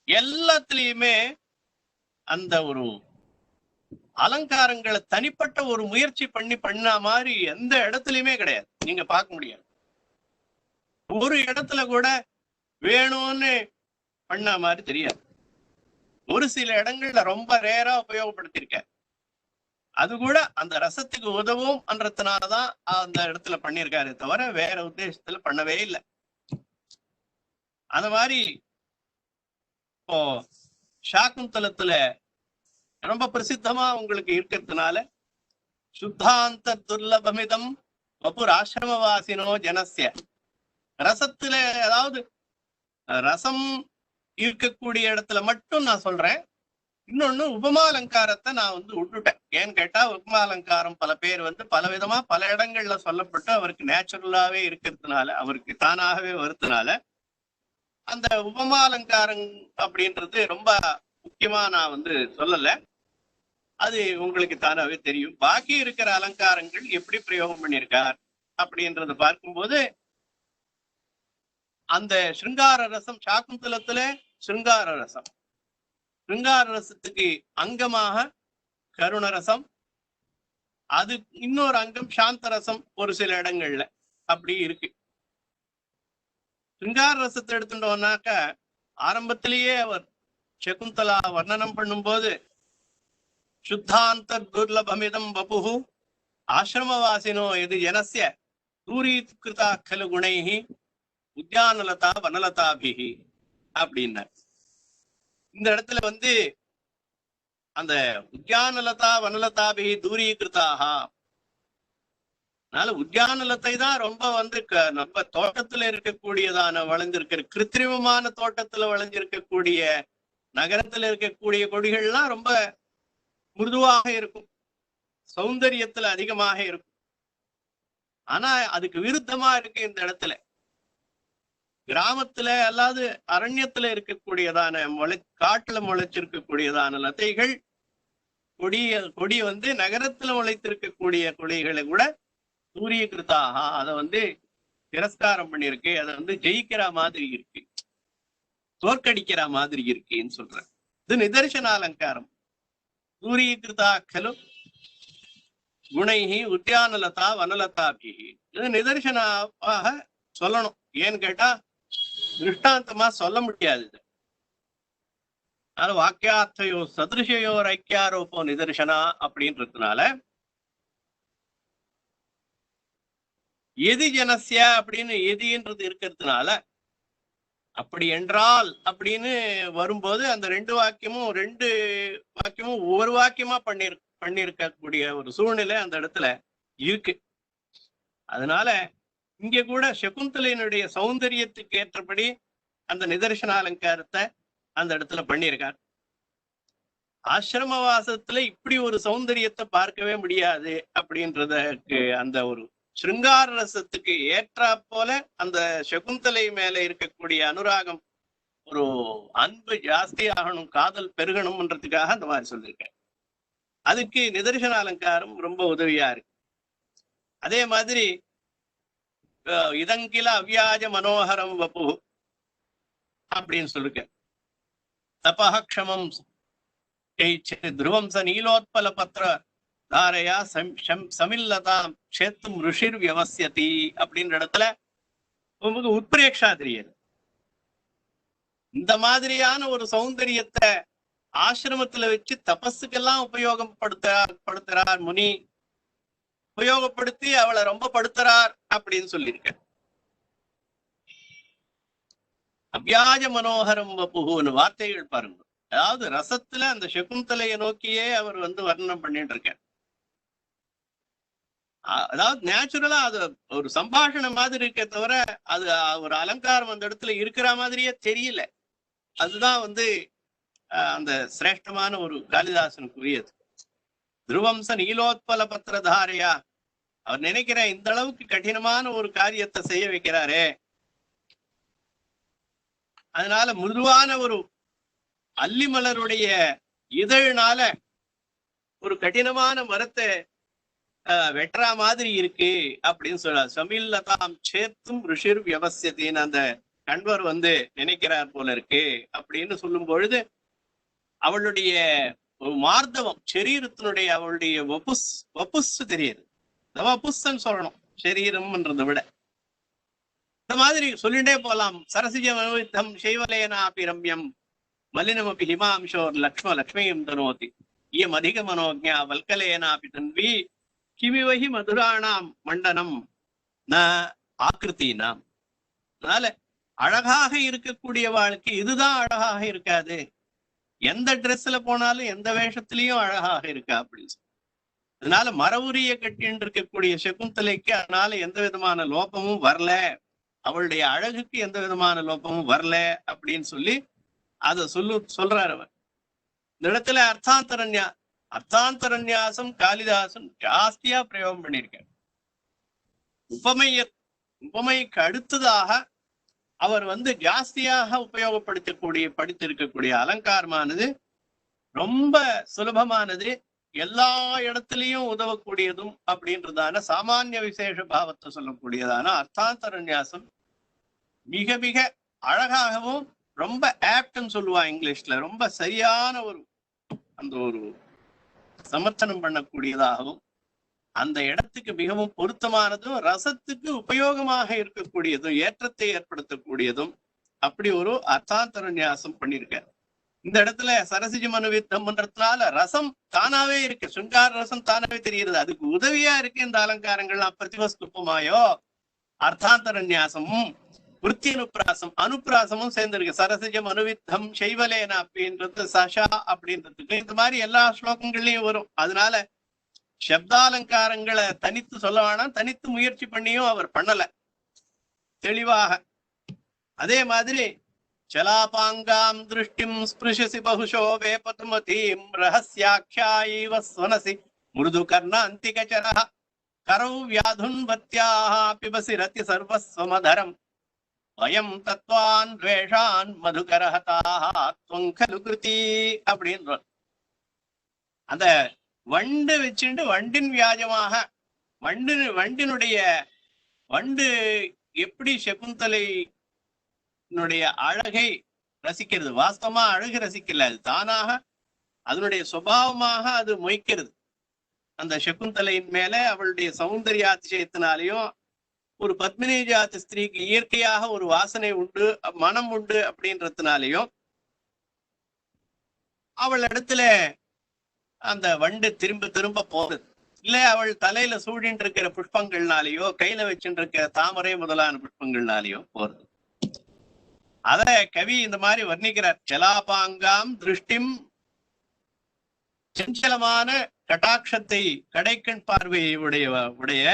S3: எல்லாத்துலயுமே அந்த ஒரு அலங்காரங்களை தனிப்பட்ட ஒரு முயற்சி பண்ண மாதிரி எந்த இடத்துலயுமே கிடையாது. நீங்க பார்க்க முடியாது. ஒரு இடத்துல கூட வேணும்னு பண்ண மாதிரி தெரியாது. ஒரு சில இடங்கள்ல ரொம்ப ரேரா உபயோகப்படுத்திருக்க. அது கூட அந்த ரசத்துக்கு உதவும் என்றதுனாலதான் அந்த இடத்துல பண்ணியிருக்காரு தவிர வேற உத்தேசத்துல பண்ணவே இல்லை. அந்த மாதிரி இப்போ சாகுந்தலத்துல ரொம்ப பிரசித்தமா உங்களுக்கு இருக்கிறதுனால சுத்தாந்த துர்லபமிதம் வபுர் ஆசிரமவாசினோ ஜனசிய, ரசத்துல அதாவது ரசம் இருக்கக்கூடிய இடத்துல மட்டும் நான் சொல்றேன். இன்னொன்னு உபமாலங்காரத்தை நான் விட்டுட்டேன். ஏன்னு கேட்டா உபமாலங்காரம் பல பேர் பல விதமா பல இடங்கள்ல சொல்லப்பட்டு அவருக்கு நேச்சுரலாவே இருக்கிறதுனால, அவருக்கு தானாகவே வருதுனால அந்த உபமாலங்காரம் அப்படின்றது ரொம்ப முக்கியமா நான் சொல்லல. அது உங்களுக்கு தானாவே தெரியும். பாக்கி இருக்கிற அலங்காரங்கள் எப்படி பிரயோகம் பண்ணியிருக்கார் அப்படின்றத பார்க்கும்போது அந்த சிருங்கார ரசம், சாகுந்தலத்துல சிருங்கார ரசம், சிருங்கார ரசத்துக்கு அங்கமாக கருண ரசம், அது இன்னொரு அங்கம் சாந்த ரசம் ஒரு சில இடங்கள்ல அப்படி இருக்கு. சிருங்கார ரசத்தை எடுத்துட்டோம்னாக்க ஆரம்பத்திலேயே அவர் சகுந்தலா வர்ணனம் பண்ணும்போது சுத்தாந்த துர்லபமிதம் வபுஹு ஆசிரமவாசினோ எது ஜனஸ்ய தூரீகிருதா கலு குணைஹி உத்யானலதா வனலதாபிஹி அப்படின்னார். இந்த இடத்துல அந்த உத்யானலதா வனலதாபிஹி தூரீகிருதாக, அதனால உத்யானலத்தை தான் ரொம்ப நம்ம தோட்டத்துல இருக்கக்கூடியதான வளைஞ்சிருக்கிற கிருத்திரிமமான தோட்டத்துல வளைஞ்சிருக்கக்கூடிய நகரத்துல இருக்கக்கூடிய கொடிகள்லாம் ரொம்ப மிருதுவாக இருக்கும், சௌந்தரியத்துல அதிகமாக இருக்கும். ஆனா அதுக்கு விருத்தமா இருக்கு இந்த இடத்துல. கிராமத்துல அல்லாது அரண்யத்துல இருக்கக்கூடியதான காட்டுல முளைச்சிருக்கக்கூடியதான லதைகள் கொடி நகரத்துல முளைத்திருக்கக்கூடிய கொடிகளை கூட சூரியகிருத்தாக அதை திரஸ்காரம் பண்ணிருக்கு. அதை ஜெயிக்கிற மாதிரி இருக்கு, தோற்கடிக்கிற மாதிரி இருக்குன்னு சொல்றேன். இது நிதர்சன அலங்காரம். சூரியகிருதா கலு குணைஹி உத்யானலதா வனலதாபிஹி, இது நிதர்சனமாக சொல்லணும். ஏன்னு கேட்டா திருஷ்டாந்தமா சொல்ல முடியாது. இது அதனால வாக்கியார்த்தையோ சதிருஷையோ ஐக்கியாரோப்போ நிதர்சனா அப்படின்றதுனால எதி ஜனசிய அப்படின்னு எதின்றது இருக்கிறதுனால அப்படி என்றால் அப்படின்னு வரும்போது அந்த ரெண்டு வாக்கியமும் ஒரு வாக்கியமா பண்ணிருக்கக்கூடிய ஒரு சூழ்நிலை அந்த இடத்துல இருக்கு. அதனால இங்க கூட சகுந்தலையினுடைய சௌந்தரியத்துக்கு ஏற்றபடி அந்த நிதர்சன அலங்காரத்தை அந்த இடத்துல பண்ணியிருக்கார். ஆசிரமவாசத்துல இப்படி ஒரு சௌந்தரியத்தை பார்க்கவே முடியாது அப்படின்றதுக்கு அந்த ஒரு சிருங்கார ரசத்துக்கு ஏற்றா போல அந்த சகுந்தலை மேல இருக்கக்கூடிய அனுராகம், ஒரு அன்பு ஜாஸ்தி ஆகணும், காதல் பெருகணும்ன்றதுக்காக அந்த மாதிரி சொல்லியிருக்கேன். அதுக்கு நிதர்சன அலங்காரம் ரொம்ப உதவியா இருக்கு. அதே மாதிரி இதங்கில அவ்யாஜ மனோகரம் வப்பு அப்படின்னு சொல்லிருக்க. தபஹ க்ஷமம் துருவம் ச நீலோத்பல பத்திர தாரையா சமில்லதாம் சேத்தும் ருஷிர் வியவசியதி அப்படின்ற இடத்துல உங்களுக்கு உத்பிரேக்ஷா தெரியுது. இந்த மாதிரியான ஒரு சௌந்தரியத்தை ஆசிரமத்துல வச்சு தபஸுக்கெல்லாம் உபயோகப்படுத்துறார் முனி. உபயோகப்படுத்தி அவளை ரொம்ப படுத்துறார் அப்படின்னு சொல்லியிருக்க. அவ்யாஜ மனோகரம் வப்புன்னு வார்த்தைகள் பாருங்க. அதாவது ரசத்துல அந்த சகுந்தலையை நோக்கியே அவர் வர்ணனம் பண்ணிட்டு இருக்க. அதாவது நேச்சுரலா அது ஒரு சம்பாஷணை மாதிரி இருக்க தவிர அது ஒரு அலங்காரம் அந்த இடத்துல இருக்கிற மாதிரியே தெரியல. அதுதான் அந்த சிரேஷ்டமான ஒரு காளிதாசனுக்குரியது. துருவம்ச நீலோத்பல பத்திரதாரையா, அவர் நினைக்கிற இந்த அளவுக்கு கடினமான ஒரு காரியத்தை செய்ய வைக்கிறாரே, அதனால மிருதுவான ஒரு அல்லிமலருடைய இதழ்னால ஒரு கடினமான மரத்தை வெட்டுறா மாதிரி இருக்கு அப்படின்னு சொல்றார். சமில்லதாம் சேத்தும் ருஷிர் வியவசியத்தின்னு அந்த கண்வர் நினைக்கிறார் போல இருக்கு அப்படின்னு சொல்லும் பொழுது அவளுடைய ஒரு மார்தவம், சரீரத்தினுடைய அவளுடைய வப்புஸ் தெரியுது. வப்புஸ்ன்னு சொல்லணும் சரீரம்ன்றதை விட. இந்த மாதிரி சொல்லிட்டே போலாம். சரசிஜம் அனுவித்தம் சைவலேனாபி ரம்யம் மலினமபி ஹிமாம்சோர் லக்ஷ்மியும் தனோதி இயம் அதிக மனோஜா வல்கலேனாபி தன்வி கிமிவகி மதுராணாம் மண்டனம் ந ஆக்கிருத்தினாம். அதனால அழகாக இருக்கக்கூடிய வாழ்க்கை இதுதான் அழகாக இருக்காது. எந்த ட்ரெஸ்ல போனாலும் எந்த வேஷத்திலையும் அழகாக இருக்கா அப்படின்னு சொல்லி. அதனால மரவுரிய கட்டின்னு இருக்கக்கூடிய சகுந்தலைக்கு அதனால எந்த விதமான லோபமும் வரல, அவளுடைய அழகுக்கு எந்த விதமான லோபமும் வரல அப்படின்னு சொல்லி அத சொல்றாரு அவர். இந்த இடத்துல அர்த்தாந்தரன்யாசம் காளிதாசன் ஜாஸ்தியா பிரயோகம் பண்ணியிருக்கார். உபமைக்கு அடுத்ததாக அவர் ஜாஸ்தியாக படித்திருக்கக்கூடிய அலங்காரமானது ரொம்ப சுலபமானது, எல்லா இடத்துலயும் உதவக்கூடியதும் அப்படின்றதான சாமானிய விசேஷ பாவத்தை சொல்லக்கூடியதான அர்த்தாந்தரன்யாசம் மிக மிக அழகாகவும் ரொம்ப ஆப்ட்னு சொல்லுவா இங்கிலீஷ்ல, ரொம்ப சரியான ஒரு சமர்த்தனம் பண்ணக்கூடியதாகவும் அந்த இடத்துக்கு மிகவும் பொருத்தமானதும் ரசத்துக்கு உபயோகமாக இருக்கக்கூடியதும் ஏற்றத்தை ஏற்படுத்தக்கூடியதும் அப்படி ஒரு அர்த்தாந்தரன்யாசம் பண்ணிருக்க. இந்த இடத்துல சரசிஜ மனுவித்தம்ன்றதுனால ரசம் தானாவே இருக்கு, சுங்கார ரசம் தானாவே தெரிகிறது. அதுக்கு உதவியா இருக்கு இந்த அலங்காரங்கள்லாம். பிரதிவஸ்துப்பமாயோ அர்த்தாந்தரன்யாசமும் விருத்தி அனுப்பிராசமும் சேர்ந்திருக்கு. சரசிஜம் அனுவித்தம் சைவலேனா அப்படின்றது சஷா அப்படின்றதுக்கு இந்த மாதிரி எல்லா ஸ்லோகங்கள்லயும் வரும். அதனால சப்தாலங்காரங்களை தனித்து சொல்ல வேணாம், தனித்து முயற்சி பண்ணியும் அவர் பண்ணல தெளிவாக. அதே மாதிரி சலாபாங்காம் திருஷ்டிம் ஸ்பிருஷசி பகுஷோ வேபதுமதீம் ரஹஸ்யாக்ஷாயிவ ஸ்வனசி மிருது கர்ணாந்திகச்சரஹ கரௌ வியாதுன்வத்யாஹ பிபசி ரதி சர்வஸ்வமதரம் வயம் தத்வான் துவேஷான் மதுகரஹதாஹ த்வம் கலு கிருதி அப்படின்ற அந்த வண்டு வச்சுட்டு வண்டின் வியாஜமாக வண்டு எப்படி சகுந்தலையினுடைய அழகை ரசிக்கிறது. வாஸ்தவமா அழகு ரசிக்கல, அது தானாக அதனுடைய சுபாவமாக அது மொய்க்கிறது. அந்த சகுந்தலையின் மேல அவளுடைய சௌந்தர்யாதிசயத்தினாலையும் ஒரு பத்மினி ஜாதி ஸ்திரீக்கு இயற்கையாக ஒரு வாசனை உண்டு, மனம் உண்டு அப்படின்றதுனாலையும் அவள் இடத்துல அந்த வண்டு திரும்ப திரும்ப போறது இல்ல. அவள் தலையில சூழின்னு இருக்கிற புஷ்பங்கள்னாலேயோ கையில வச்சுட்டு இருக்கிற தாமரை முதலான புஷ்பங்கள்னாலேயோ போறது. அத கவி இந்த மாதிரி வர்ணிக்கிறார். ஜலாபாங்காம் திருஷ்டிம், சஞ்சலமான கடாட்சத்தை, கடைக்கண் பார்வையை உடைய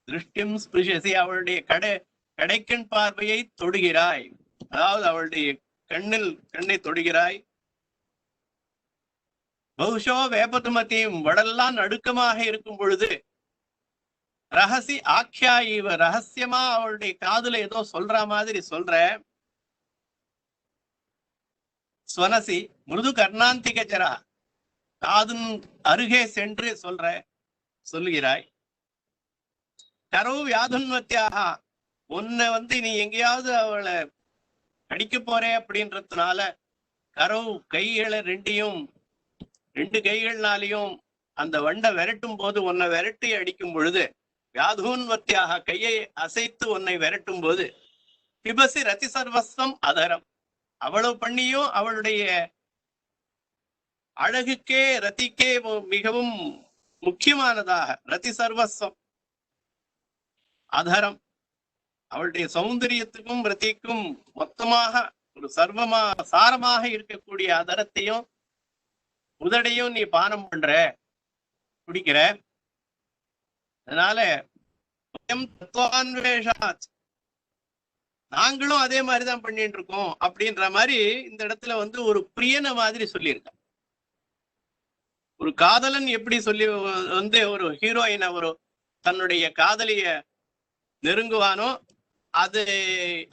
S3: திருஷ்டிம் ஸ்பிருஷசி, அவளுடைய கடைக்கண் பார்வையை தொடுகிறாய், அதாவது அவளுடைய கண்ணை தொடுகிறாய். பௌஷோ வேபதுமதியும், வடெல்லாம் நடுக்கமாக இருக்கும் பொழுது ரகசி ஆக்கியாயிவ, ரகசியமா அவளுடைய காதுல ஏதோ சொல்ற மாதிரி சொல்ற. ஸ்வனசி மிருது கர்ணாந்திகச்சரா, காதுன் அருகே சென்று சொல்லுகிறாய். கரோ வியாதுன்வத்தியாக, உன்னை நீ எங்கேயாவது அவளை அடிக்க போறே அப்படின்றதுனால கரோ கைகளை ரெண்டு கைகள்னாலையும் அந்த வண்டை விரட்டும் போது, உன்னை விரட்டி அடிக்கும் பொழுது, வியாதுன்வத்தியாக கையை அசைத்து உன்னை விரட்டும் போது, பிபசி ரதி சர்வஸ்வம் அதரம், அவ்வளவு பண்ணியும் அவளுடைய அழகுக்கே ரதிக்கே மிகவும் முக்கியமானதாக ரதி சர்வஸ்வம் அதரம், அவளுடைய சௌந்தரியத்துக்கும் ரதிக்கும் மொத்தமாக ஒரு சாரமாக இருக்கக்கூடிய அதரத்தையும் உதடையும் நீ பானம் பண்ற, குடிக்கிற. அதனால நாங்களும் அதே மாதிரிதான் பண்ணிட்டு இருக்கோம் அப்படின்ற மாதிரி இந்த இடத்துல ஒரு பிரியன மாதிரி சொல்லியிருக்க. ஒரு காதலன் எப்படி சொல்லி ஒரு ஹீரோயின் தன்னுடைய காதலிய நெருங்குவானோ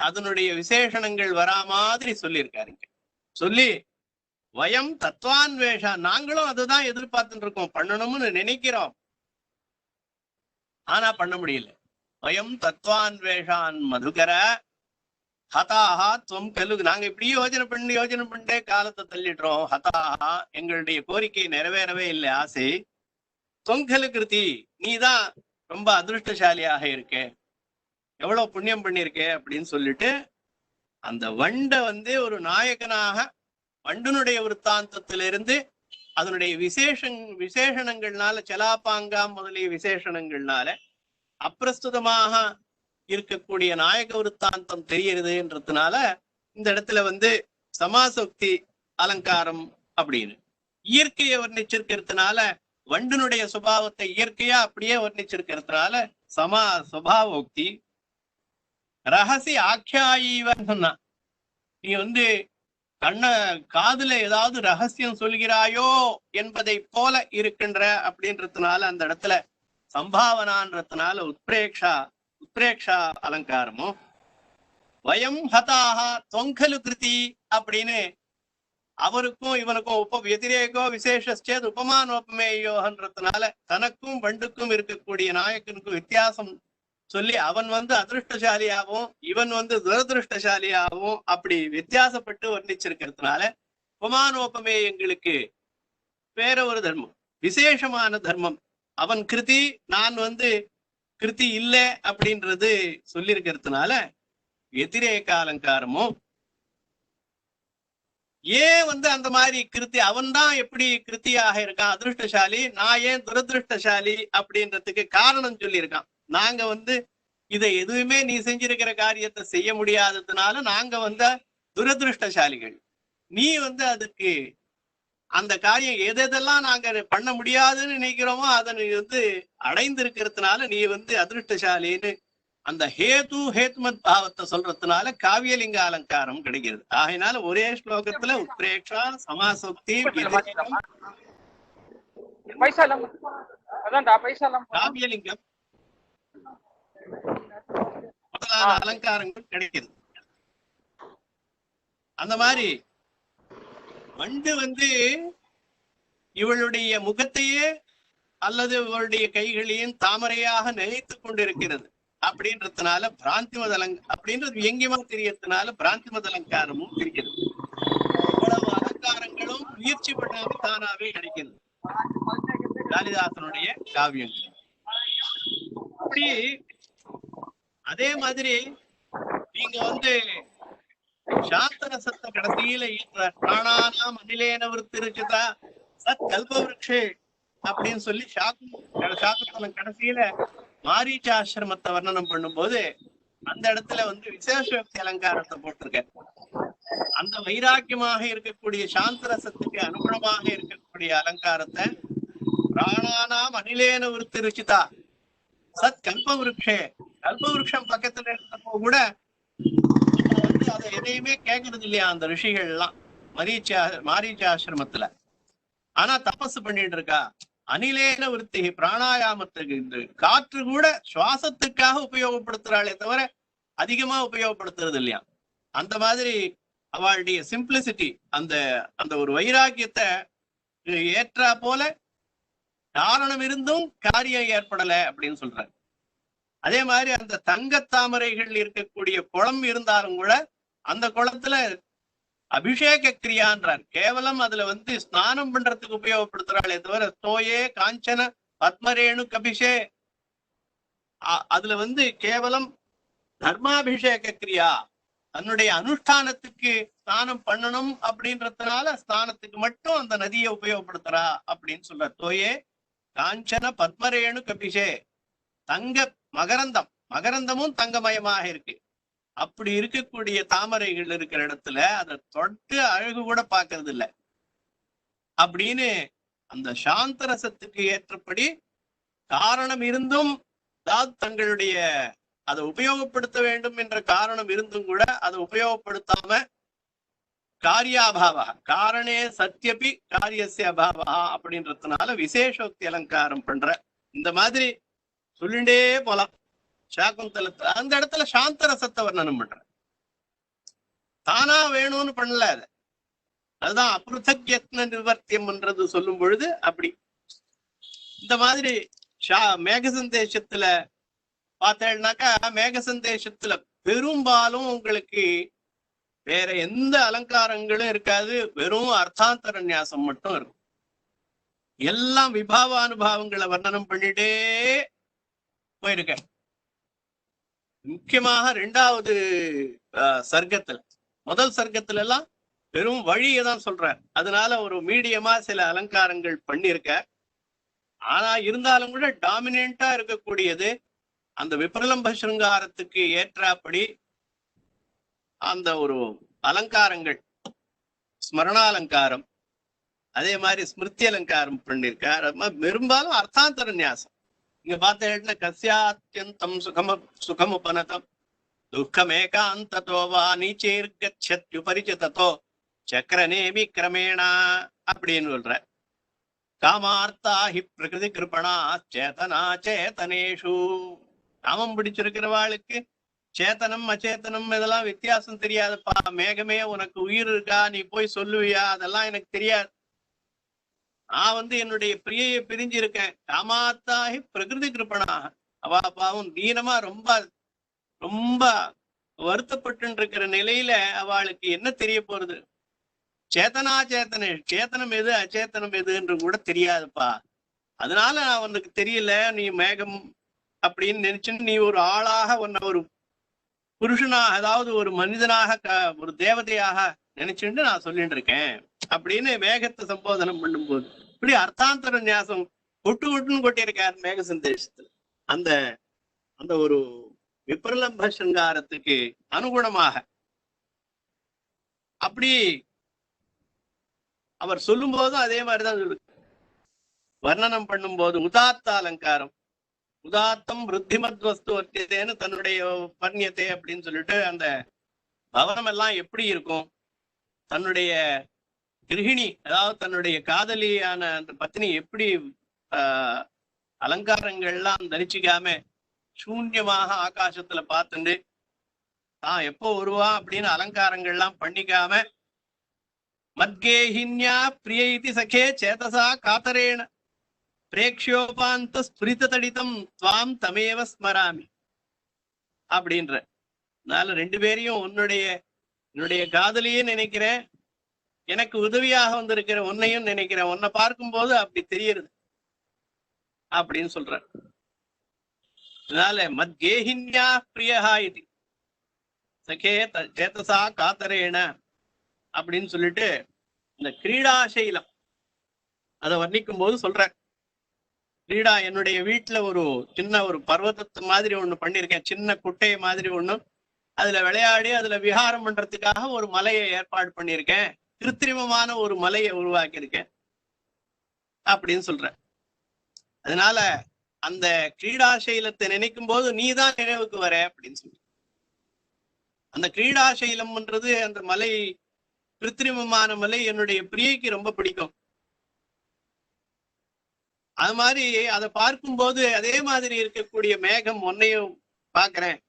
S3: அதனுடைய விசேஷணங்கள் வரா மாதிரி சொல்லியிருக்காருங்க. சொல்லி வயம் தத்வான்வேஷா, நாங்களும் அதுதான் எதிர்பார்த்துட்டு இருக்கோம், பண்ணணும்னு நினைக்கிறோம், ஆனா பண்ண முடியல. வயம் தத்வான்வேஷான் மதுகர ஹதாஹா துவம் கலு, நாங்க இப்படி யோஜனை பண்ணிட்டே காலத்தை தள்ளிடுறோம். ஹதாஹா, எங்களுடைய கோரிக்கை நிறைவேறவே இல்லை, ஆசை. தொங்கலு கிருதி, நீதான் ரொம்ப அதிருஷ்டசாலியாக இருக்க, எவ்வளவு புண்ணியம் பண்ணிருக்க அப்படின்னு சொல்லிட்டு அந்த வண்டை ஒரு நாயகனாக வண்டனுடைய விற்த்தாந்தத்திலிருந்து அதனுடைய விசேஷணங்கள்னால, சலாபாங்காம் முதலிய விசேஷணங்கள்னால அப்பிரஸ்துதமாக இருக்கக்கூடிய நாயக விற்த்தாந்தம் தெரியுதுன்றதுனால இந்த இடத்துல சமாசோக்தி அலங்காரம் அப்படின்னு இயற்கையை வர்ணிச்சிருக்கிறதுனால, வண்டனுடைய சுபாவத்தை இயற்கையா அப்படியே வர்ணிச்சிருக்கிறதுனால சுபாவோக்தி. ரகசி ஆக்கியாயிவன் சொன்னா, நீ காதுல ஏதாவது ரகசியம் சொல்கிறாயோ என்பதை போல இருக்கின்ற அப்படின்றதுனால அந்த இடத்துல சம்பாவனான்றதுனால உத்பிரேக்ஷா அலங்காரமும். வயம் ஹதாஹா தொங்கலு கிருதி அப்படின்னு அவருக்கும் இவனுக்கும் வத்திரேகோ விசேஷேது உபமானோபமேயோன்றதுனால தனக்கும் வண்டுக்கும் இருக்கக்கூடிய நாயக்கனுக்கும் வித்தியாசம் சொல்லி அவன் அதிருஷ்டசாலியாகவும் இவன் துரதிருஷ்டசாலியாகவும் அப்படி வித்தியாசப்பட்டு வர்ணிச்சிருக்கிறதுனால உபமானோபமேயங்களுக்கு வேற ஒரு தர்மம், விசேஷமான தர்மம். அவன் கிருதி, நான் கிருதி இல்லை அப்படின்றது சொல்லியிருக்கிறதுனால வத்திரேக அலங்காரமும். ஏன் அந்த மாதிரி கிருத்தி, அவன் தான் எப்படி கிருத்தியாக இருக்கான் அதிருஷ்டசாலி, நான் ஏன் துரதிருஷ்டசாலி அப்படின்றதுக்கு காரணம் சொல்லியிருக்கான். நாங்க இதை எதுவுமே நீ செஞ்சிருக்கிற காரியத்தை செய்ய முடியாததுனால நாங்க துரதிருஷ்டசாலிகள். நீ அதுக்கு அந்த காரியம் எதெல்லாம் நாங்க பண்ண முடியாதுன்னு நினைக்கிறோமோ அதை நீ அடைந்து இருக்கிறதுனால நீ அதிருஷ்டசாலின்னு அந்த ஹேத்மத் பாவத்தை சொல்றதுனால காவியலிங்க அலங்காரம் கிடைக்கிறது. ஆகையினால ஒரே ஸ்லோகத்துல உத்பிரேக்ஷா, சமாசோக்தி, காவியலிங்கம் முதலான அலங்காரங்கள் கிடைக்கிறது. அந்த மாதிரி வண்டு இவளுடைய முகத்தையே அல்லது இவளுடைய கைகளையும் தாமரையாக நினைத்து கொண்டிருக்கிறது அப்படின்றதுனால பிராந்திமத அப்படின்றது எங்கேயுமா தெரியறதுனால பிராந்திமத அலங்காரமும் இருக்கிறது. இவ்வளவு அலங்காரங்களும் முயற்சி பண்ணாம தானாவே கிடைக்கிறது காளிதாசனுடைய காவியங்கள். அப்படி அதே மாதிரி நீங்க சாந்தரசத்தை கடைசியில பிராணானாம் அனிலேன விருத்திருச்சுதா சத் கல்பவருஷே அப்படின்னு சொல்லி சாக்குத்தலம் கடைசியில மாரீச்சாசிரமத்தை வர்ணனம் பண்ணும்போது அந்த இடத்துல வந்து விசேஷோக்தி அலங்காரத்தை போட்டிருக்க. அந்த வைராக்கியமாக இருக்கக்கூடிய சாந்தரசத்துக்கு அனுகுணமாக இருக்கக்கூடிய அலங்காரத்தை பிராணானாம் அனிலேன விருத்தி ருச்சிதா சத் கல்ப விருட்சே, கல்ப விருட்சம் பக்கத்துல இருந்தப்போ கூட வந்து அதை எதையுமே கேட்கறது இல்லையா அந்த ரிஷிகள் எல்லாம் மாரீச்ச ஆசிரமத்துல. ஆனா தபசு பண்ணிட்டு இருக்கா. அனிலேன விருத்தி, பிராணாயாமத்துக்கு இந்த காற்று கூட சுவாசத்துக்காக உபயோகப்படுத்துறாளே தவிர அதிகமா உபயோகப்படுத்துறது இல்லையா. அந்த மாதிரி அவளுடைய சிம்பிளிசிட்டி, அந்த அந்த ஒரு வைராக்கியத்தை ஏற்றா போல காரணம் இருந்தும் காரியம் ஏற்படல அப்படின்னு சொல்றாரு. அதே மாதிரி அந்த தங்க தாமரைகள் இருக்கக்கூடிய குளம் இருந்தாலும் கூட அந்த குளத்துல அபிஷேக கிரியான்றார். கேவலம் அதுல வந்து ஸ்நானம் பண்றதுக்கு உபயோகப்படுத்துறாளே தவிர தோயே காஞ்சன பத்மரேணு கபிஷே, அதுல வந்து கேவலம் தர்மாபிஷேக கிரியா, தன்னுடைய அனுஷ்டானத்துக்கு ஸ்நானம் பண்ணணும் அப்படின்றதுனால ஸ்நானத்துக்கு மட்டும் அந்த நதியை உபயோகப்படுத்துறா அப்படின்னு சொல்ற. தோயே காஞ்சன பத்மரேணு கபிஷே, தங்க மகரந்தம், மகரந்தமும் தங்கமயமாக இருக்கு. அப்படி இருக்கக்கூடிய தாமரைகள் இருக்கிற இடத்துல அதை தொட்டு அழகு கூட பார்க்கறது இல்லை அப்படின்னு அந்த சாந்தரசத்துக்கு ஏற்றபடி காரணம் இருந்தும், அதாவது தங்களுடைய அதை உபயோகப்படுத்த வேண்டும் என்ற காரணம் இருந்தும் கூட அதை உபயோகப்படுத்தாம காரியாபாவா, காரணே சத்தியபி காரியசிய அபாவா அப்படின்றதுனால விசேஷோக்தி அலங்காரம் பண்ற. இந்த மாதிரி சொல்லிண்டே போலாம். சாகுந்தலத்துல அந்த இடத்துல சாந்தரசத்தை வர்ணனம் பண்ற. தானா வேணும்னு பண்ணல. அதுதான் அப்ருதக் யத்ன நிவர்த்தியம் என்றது சொல்லும் பொழுது அப்படி. இந்த மாதிரி மேக சந்தேசத்துல பார்த்தேன்னாக்கா, மேக சந்தேசத்துல பெரும்பாலும் உங்களுக்கு வேற எந்த அலங்காரங்களும் இருக்காது, வெறும் அர்த்தாந்தர நியாசம் மட்டும் இருக்கும். எல்லாம் விபாவ அனுபவங்களை வர்ணனம் பண்ணிட்டே போயிருக்க. முக்கியமாக 2வது சர்க்கத்துல, முதல் சர்க்கத்துல எல்லாம் வெறும் வழியை தான் சொல்றார். அதனால ஒரு மீடியமா சில அலங்காரங்கள் பண்ணியிருக்க. ஆனா இருந்தாலும் கூட டாமினேண்டா இருக்கக்கூடியது அந்த விப்ரலம்ப சிருங்காரத்துக்கு ஏற்றாப்படி அந்த ஒரு அலங்காரங்கள், ஸ்மரணாலங்காரம், அதே மாதிரி ஸ்மிருதி அலங்காரம் பண்ணியிருக்கார். பெரும்பாலும் அர்த்தாந்தர நியாசம். இங்க பார்த்தா கஸ்யாத்யந்தம் சுகமுபனதம் துக்கமேகாந்ததோ வா நீச்சேர்கச்சத்யுபரிசிததோ சக்கரநேமி கிரமேணா அப்படின்னு சொல்ற. காமார்த்தா ஹி பிரகிருதி கிருபணா சேதனா சேதனேஷு. காமம் பிடிச்சிருக்கிறவாளுக்கு சேத்தனம் அச்சேத்தனம் இதெல்லாம் வித்தியாசம் தெரியாதுப்பா. மேகமே உனக்கு உயிர் இருக்கா, நீ போய் சொல்லுவியா, அதெல்லாம் எனக்கு தெரியாது. நான் வந்து என்னுடைய பிரியையை பிரிஞ்சிருக்கேன். காமாத்தாகி பிரகிருதி கிருப்பணா. அவா பாவம் தீனமா ரொம்ப ரொம்ப வருத்தப்பட்டு இருக்கிற நிலையில அவளுக்கு என்ன தெரிய போறது? சேத்தனா சேத்தனே, சேத்தனம் எது அச்சேத்தனம் எதுன்னு கூட தெரியாதுப்பா. அதனால நான் உனக்கு தெரியல, நீ மேகம் அப்படின்னு நினைச்சுன்னு நீ ஒரு ஆளாக, உன்னை ஒரு புருஷனாக, அதாவது ஒரு மனிதனாக, ஒரு தேவதையாக நினைச்சுட்டு நான் சொல்லிட்டு இருக்கேன் அப்படின்னு மேகத்தை சம்போதனம் பண்ணும்போது இப்படி அர்த்தாந்தர நியாசம் கொட்டுன்னு கொட்டியிருக்காரு மேக சந்தேசத்துல. அந்த அந்த ஒரு விப்ரலம்ப சிருங்காரத்துக்கு அனுகுணமாக அப்படி அவர் சொல்லும் போதும் அதே மாதிரிதான் சொல்லு. வர்ணனம் பண்ணும் போது உதாத்த அலங்காரம், உதாத்தம் விருத்திமத் வஸ்து வர்த்தியதேன்னு தன்னுடைய பர்ணியத்தை அப்படின்னு சொல்லிட்டு அந்த பவனம் எல்லாம் எப்படி இருக்கும், தன்னுடைய கிருஹிணி அதாவது தன்னுடைய காதலியான அந்த பத்னி எப்படி அலங்காரங்கள்லாம் தரிச்சிக்காம சூன்யமாக ஆகாசத்துல பார்த்துட்டு தான் எப்போ வருவா அப்படின்னு அலங்காரங்கள்லாம் பண்ணிக்காம மத்கேஹின்யா பிரியைதி சகே சேதசா காத்தரேண பிரேக்ஷோபாந்த ஸ்புரித தடிதம் துவாம் தமேவ ஸ்மராமி அப்படின்ற. அதனால 2 பேரையும் என்னுடைய காதலியே நினைக்கிறேன், எனக்கு உதவியாக வந்திருக்கிற உன்னையும் நினைக்கிறேன், உன்னை பார்க்கும்போது அப்படி தெரியுது அப்படின்னு சொல்ற. அதனால மத்கேஹின்யா பிரியஹா இது சகே சேதசா காத்தரேண அப்படின்னு சொல்லிட்டு இந்த கிரீடாசைலம் அதை வர்ணிக்கும் போது சொல்ற. கிரீடா என்னுடைய வீட்டுல ஒரு சின்ன ஒரு பர்வதத்து மாதிரி ஒண்ணு பண்ணிருக்கேன், சின்ன குட்டை மாதிரி ஒண்ணு. அதுல விளையாடி அதுல விஹாரம் பண்றதுக்காக ஒரு மலையை ஏற்பாடு பண்ணியிருக்கேன், கிருத்திரிமமான ஒரு மலையை உருவாக்கியிருக்கேன் அப்படின்னு சொல்றேன். அதனால அந்த கிரீடாசைலத்தை நினைக்கும் போது நீதான் நினைவுக்கு வர அப்படின்னு சொல்லி, அந்த கிரீடாசைலம்ன்றது அந்த மலை, கிருத்திரிமமான மலை என்னுடைய பிரியைக்கு ரொம்ப பிடிக்கும். அது மாதிரி அதை பார்க்கும்போது அதே மாதிரி இருக்கக்கூடிய மேகம் உன்னையும் பார்க்கிறேன்.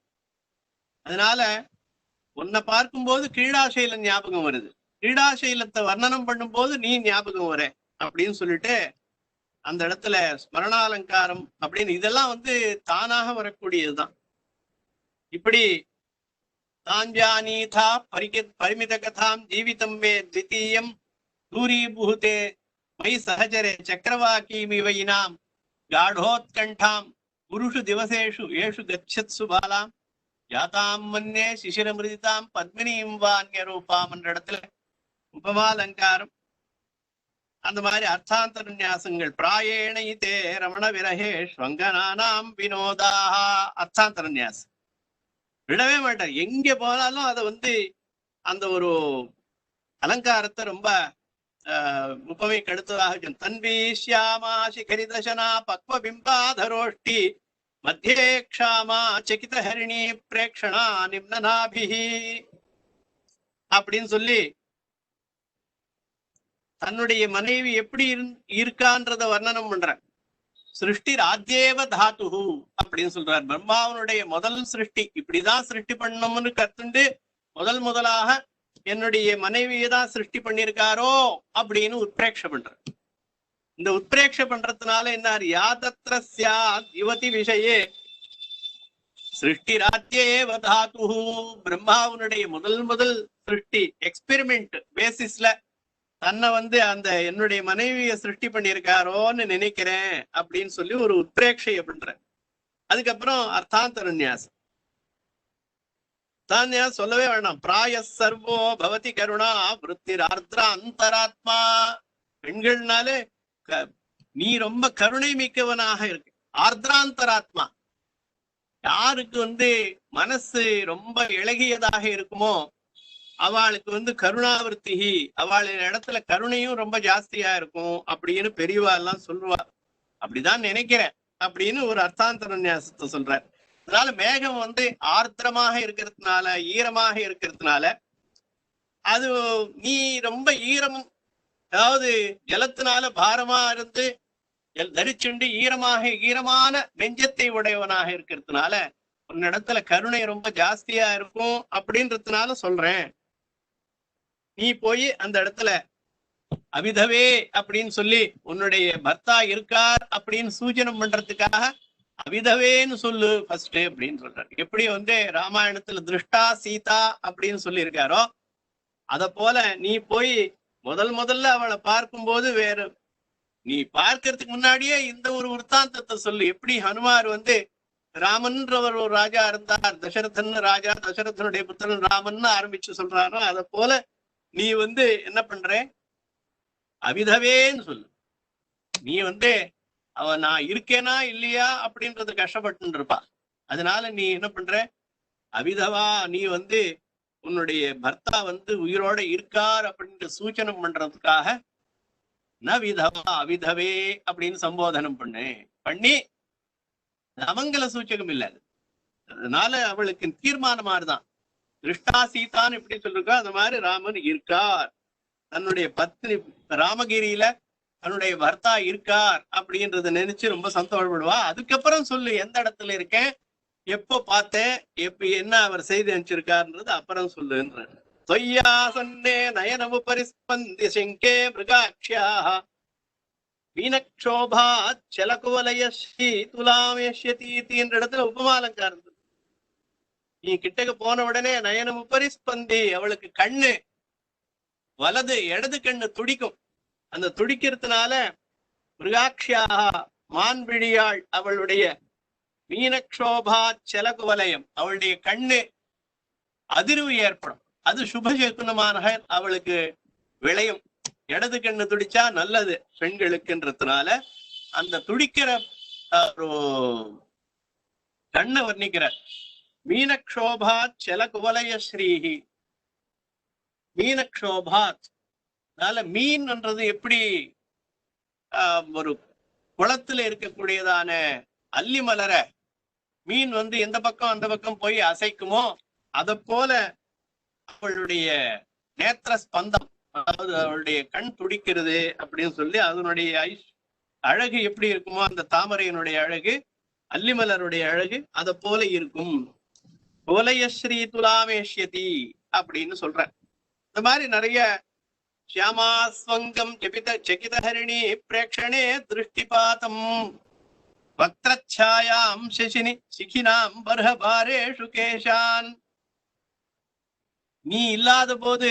S3: அதனால உன்னை பார்க்கும்போது கிரீடாசைலம் ஞாபகம் வருது, கிரீடாசைலத்தை வர்ணனம் பண்ணும்போது நீ ஞாபகம் வர அப்படின்னு சொல்லிட்டு அந்த இடத்துல ஸ்மரணாலங்காரம் அப்படின்னு இதெல்லாம் தானாக வரக்கூடியதுதான். இப்படி தாஞ்சானீதா பரிமித கதாம் ஜீவிதம் மே த்விதீயம் தூரீபூதே மை சஹஜரே சக்கரவாக்கீமிவைனாம் காடோத்கண்டாம் புருஷு திவசேஷு ஏஷு கச்சத்சு பாலாம் யாதாம் மன்னே சிசிரமிருதிதாம் பத்மினியும் வான்யரூபாம் என்ற இடத்துல உபமாலங்காரம். அந்த மாதிரி அர்த்தாந்தர நியாசங்கள் பிராயேண இதே ரமண விரஹே ஸ்வங்கனானாம் வினோதாக அர்த்தாந்தர நியாசம் விடவே மாட்டார். எங்க போனாலும் அதை அந்த ஒரு அலங்காரத்தை ரொம்ப உபமை கடுத்ததாக தன்வி ஷியாமா சிகரி தசனா பக்வ பிம்பாதரோஷ்டி மத்தியே க்ஷாமா சகித ஹரிணி பிரேக்ஷணா நிம்னநாபிஹி அப்படின்னு சொல்லி தன்னுடைய மனைவி எப்படி இருக்கான்றத வர்ணனம் பண்ற. சிருஷ்டி ராஜ்யேவ தாத்து அப்படின்னு சொல்றார். பிரம்மாவனுடைய முதல் சிருஷ்டி இப்படிதான் சிருஷ்டி பண்ணணும்னு கத்துண்டு முதலாக என்னுடைய மனைவியை தான் சிருஷ்டி பண்ணியிருக்காரோ அப்படின்னு உத்பிரேக்ஷ பண்ற. இந்த உத்பிரேக்ஷ பண்றதுனால என்ன, யாதத்ர ஸ்யாத் யுவதி விஷயே சிருஷ்டி ராஜ்யேவ தாத்து. பிரம்மாவனுடைய முதல் சிருஷ்டி எக்ஸ்பெரிமெண்ட் பேசிஸ்ல தன்னை அந்த என்னுடைய மனைவியை சிருஷ்டி பண்ணியிருக்காரோன்னு நினைக்கிறேன் அப்படின்னு சொல்லி ஒரு உத்பிரேக்ஷைய பண்ற. அதுக்கப்புறம் அர்த்தாந்தர நியாசம். சொல்லவே வேண்டாம். பிராய சர்வோ பவதி கருணா விருத்திர் ஆர்திரா அந்தராத்மா. பெண்கள்னாலே நீ ரொம்ப கருணை மிக்கவனாக இருக்கு. ஆர்திராந்தராத்மா, யாருக்கு மனசு ரொம்ப இளகியதாக இருக்குமோ அவளுக்கு கருணாவிருத்தி, அவளின் இடத்துல கருணையும் ரொம்ப ஜாஸ்தியா இருக்கும் அப்படின்னு பெரியவா எல்லாம் சொல்லுவா. அப்படிதான் நினைக்கிறேன் அப்படின்னு ஒரு அர்த்தாந்தர நியாசத்தை சொல்றார். அதனால மேகம் ஆர்திரமாக இருக்கிறதுனால, ஈரமாக இருக்கிறதுனால, அது நீ ரொம்ப ஈரம், அதாவது ஜலத்தினால பாரமா இருந்து தரிச்சுண்டு ஈரமான நெஞ்சத்தை உடையவனாக இருக்கிறதுனால உன்னிடத்துல கருணை ரொம்ப ஜாஸ்தியா இருக்கும் அப்படின்றதுனால சொல்றேன். நீ போய் அந்த இடத்துல அவிதவே அப்படின்னு சொல்லி உன்னுடைய பர்த்தா இருக்கார் அப்படின்னு சூச்சனம் பண்றதுக்காக அவிதவேன்னு சொல்லு ஃபர்ஸ்ட் அப்படின்னு சொல்றாரு. எப்படி ராமாயணத்துல திருஷ்டா சீதா அப்படின்னு சொல்லி இருக்காரோ அத போல நீ போய் முதல்ல அவளை பார்க்கும்போது வேற, நீ பார்க்கறதுக்கு முன்னாடியே இந்த ஒரு விற்த்தாந்தத்தை சொல்லு. எப்படி ஹனுமார் ராமன்றவர் ஒரு ராஜா இருந்தார், தசரதன் ராஜா, தசரதனுடைய புத்திரன் ராமன் ஆரம்பிச்சு சொல்றாரோ அத போல நீ என்ன பண்ற, அவிதவேன்னு சொல்லு. நீ அவன் நான் இருக்கேனா இல்லையா அப்படின்றது கஷ்டப்பட்டு இருப்பா. அதனால நீ என்ன பண்ற, அவிதவா, நீ உன்னுடைய பர்த்தா உயிரோட இருக்கார் அப்படின்ற சூச்சனம் பண்றதுக்காக ந விதவா அவிதவே அப்படின்னு சம்போதனம் பண்ணி அமங்கல சூச்சகம் இல்லை. அதனால அவளுக்கு தீர்மானமானதான். திருஷ்டா சீதான்னு எப்படி சொல்லிருக்கோ அந்த மாதிரி ராமன் இருக்கார், தன்னுடைய பத்னி ராமகிரியில தன்னுடைய பர்த்தா இருக்கார் அப்படின்றத நினைச்சு ரொம்ப சந்தோஷப்படுவா. அதுக்கப்புறம் சொல்லு எந்த இடத்துல இருக்கேன், எப்போ பார்த்தேன், என்ன அவர் செய்தி அனுப்பிச்சிருக்காருன்றது அப்புறம் சொல்லுன்ற. தொய்யா சொன்னே நயனமு பரிஸ்பந்தி செங்கே மிருகாட்சியாக வீணக்ஷோபா செலகுவலயஸ்ரீ துலாமேஷ்யதீன்ற இடத்துல உபமாலங்காரம். நீ கிட்டக்கு போன உடனே நயனமு பரிஸ்பந்தி, அவளுக்கு கண்ணு இடது கண்ணு துடிக்கும். அந்த துடிக்கிறதுனால மிருகாட்சியாக மான்விழியாள், அவளுடைய மீனக்ஷோபா செலகுவலயம், அவளுடைய கண்ணு அதிர்வு ஏற்படும். அது சுபசகுனமான அவளுக்கு விளையும். இடது கண்ணு துடிச்சா நல்லது பெண்களுக்குன்றதுனால அந்த துடிக்கிற ஒரு கண்ணை வர்ணிக்கிறார். மீனக்ஷோபாத் செலகுவலய ஸ்ரீஹி. மீனக்ஷோபாத், அதனால மீன்ன்றது எப்படி ஒரு குளத்துல இருக்கக்கூடியதான அல்லி மலர மீன் எந்த பக்கம் அந்த பக்கம் போய் அசைக்குமோ அத போல அவளுடைய நேத்திர ஸ்பந்தம், அதாவது அவளுடைய கண் துடிக்கிறது அப்படின்னு சொல்லி அதனுடைய அழகு எப்படி இருக்குமோ, அந்த தாமரையினுடைய அழகு, அல்லிமலருடைய அழகு அத போல இருக்கும். கோலயஸ்ரீ துலாமேஷ்யதி அப்படின்னு சொல்ற. இந்த மாதிரி நிறைய ஷியாமாஸ்வங்கம் சகிதஹரிணி பிரேக்ஷணே திருஷ்டிபாதம் வக்ரச்சாயாம் சசினி சிகினாம் பர்ஹபாரேஷு கேஷான். நீ இல்லாத போது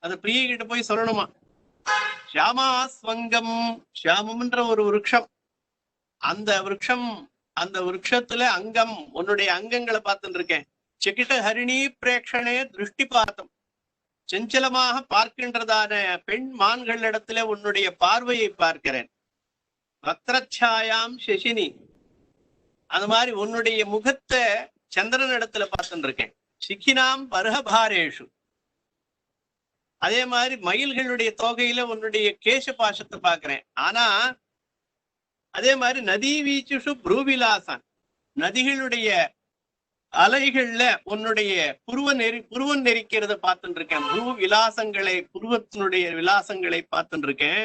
S3: அது பிரிய கிட்ட போய் சொல்லணுமா, ஷியாமாஸ்வங்கம், ஷியாமம்ன்ற ஒரு விருட்சம், அந்த விருட்சத்துல அங்கம், உன்னுடைய அங்கங்களை பார்த்துட்டு இருக்கேன். செகிட்ட ஹரிணி பிரேக்ஷணே திருஷ்டிபாதம், செஞ்சலமாக பார்க்கின்றதான பெண் மான்களிடத்துல உன்னுடைய பார்வையை பார்க்கிறேன். வக்ரச்சாயாம் சசினி, அது மாதிரி உன்னுடைய முகத்தை சந்திரன் இடத்துல பார்த்துட்டு இருக்கேன். சிக்கினாம் பர்ஹபாரேஷு, அதே மாதிரி மயில்களுடைய தோகையில உன்னுடைய கேச பாசத்தை பார்க்கிறேன். ஆனா அதே மாதிரி நதி வீச்சுஷு புரூவிலாசான், நதிகளுடைய அலைகள்ல உன்னுடைய புருவன் நெரிக்கிறத பார்த்துட்டு இருக்கேன். புரு விலாசங்களை, புருவத்தினுடைய விலாசங்களை பார்த்துட்டு இருக்கேன்.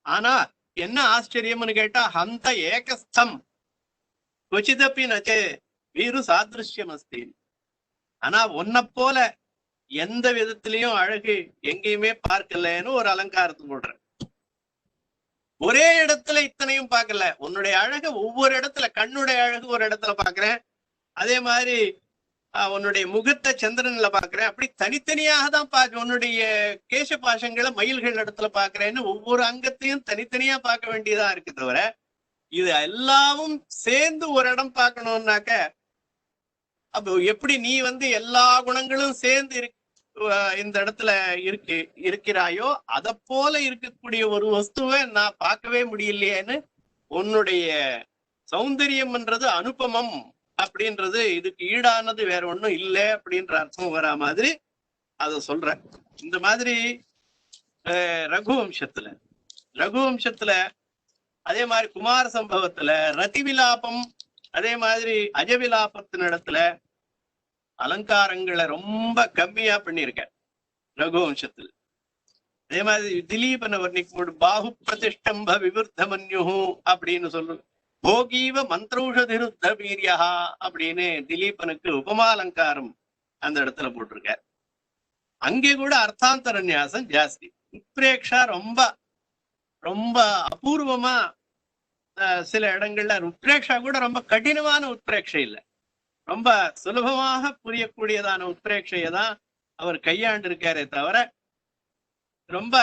S3: ஆனா என்ன ஆச்சரியம்னு கேட்டா, ஹந்த ஏகஸ்தம் கொச்சிதப்பி நச்சே வீரு சாதிருஷ்யம் அஸ்தி. ஆனா உன்னை போல எந்த விதத்திலையும் அழகு எங்கேயுமே பார்க்கலன்னு ஒரு அலங்காரத்தை போடுறேன். ஒரே இடத்துல இத்தனையும் பார்க்கல, உன்னுடைய அழகு ஒவ்வொரு இடத்துல, கண்ணுடைய அழகு ஒரு இடத்துல பாக்குறேன், அதே மாதிரி உன்னுடைய முகத்தை சந்திரன்ல பாக்குறேன். அப்படி தனித்தனியாக தான் பார்க்க, உன்னுடைய கேச பாசங்களை மயில்கள் இடத்துல பாக்குறேன்னு ஒவ்வொரு அங்கத்தையும் தனித்தனியா பார்க்க வேண்டியதா இருக்கு. தவிர இது எல்லாமும் சேர்ந்து ஒரு இடம் பார்க்கணும்னாக்க, அப்போ எப்படி நீ எல்லா குணங்களும் சேர்ந்து இந்த இடத்துல இருக்கிறாயோ அத போல இருக்கக்கூடிய ஒரு வஸ்துவை நான் பார்க்கவே முடியலையேன்னு, உன்னுடைய சௌந்தரியம்ன்றது அனுபமம் அப்படின்றது, இதுக்கு ஈடானது வேற ஒண்ணும் இல்லை அப்படின்ற அர்த்தம் வரா மாதிரி அத சொல்ற. இந்த மாதிரி ரகுவம்சத்துல அதே மாதிரி குமார சம்பவத்துல ரதி விலாபம், அதே மாதிரி அஜவிலாபத்தின் இடத்துல அலங்காரங்களை ரொம்ப கம்மியா பண்ணியிருக்க ரகுவம்சத்துல. அதே மாதிரி திலீபனை வர்ணிக்கும் பாகு பிரதிஷ்டம்ப விவர்த்தமன்யு அப்படின்னு சொல்லு, போகீவ மந்திரௌஷதிருத்த வீரியா அப்படின்னு திலீபனுக்கு உபமாலங்காரம் அந்த இடத்துல போட்டிருக்க. அங்கே கூட அர்த்தாந்தர நியாசம் ஜாஸ்தி, உத்பிரேக்ஷா ரொம்ப ரொம்ப அபூர்வமா, சில இடங்கள்ல உத்பிரேக்ஷா கூட ரொம்ப கடினமான உத்பிரேக்ஷை இல்லை, ரொம்ப சுலபமாக புரியக்கூடியதான உத்பிரேக்ஷையை தான் அவர் கையாண்டு இருக்காரே தவிர ரொம்ப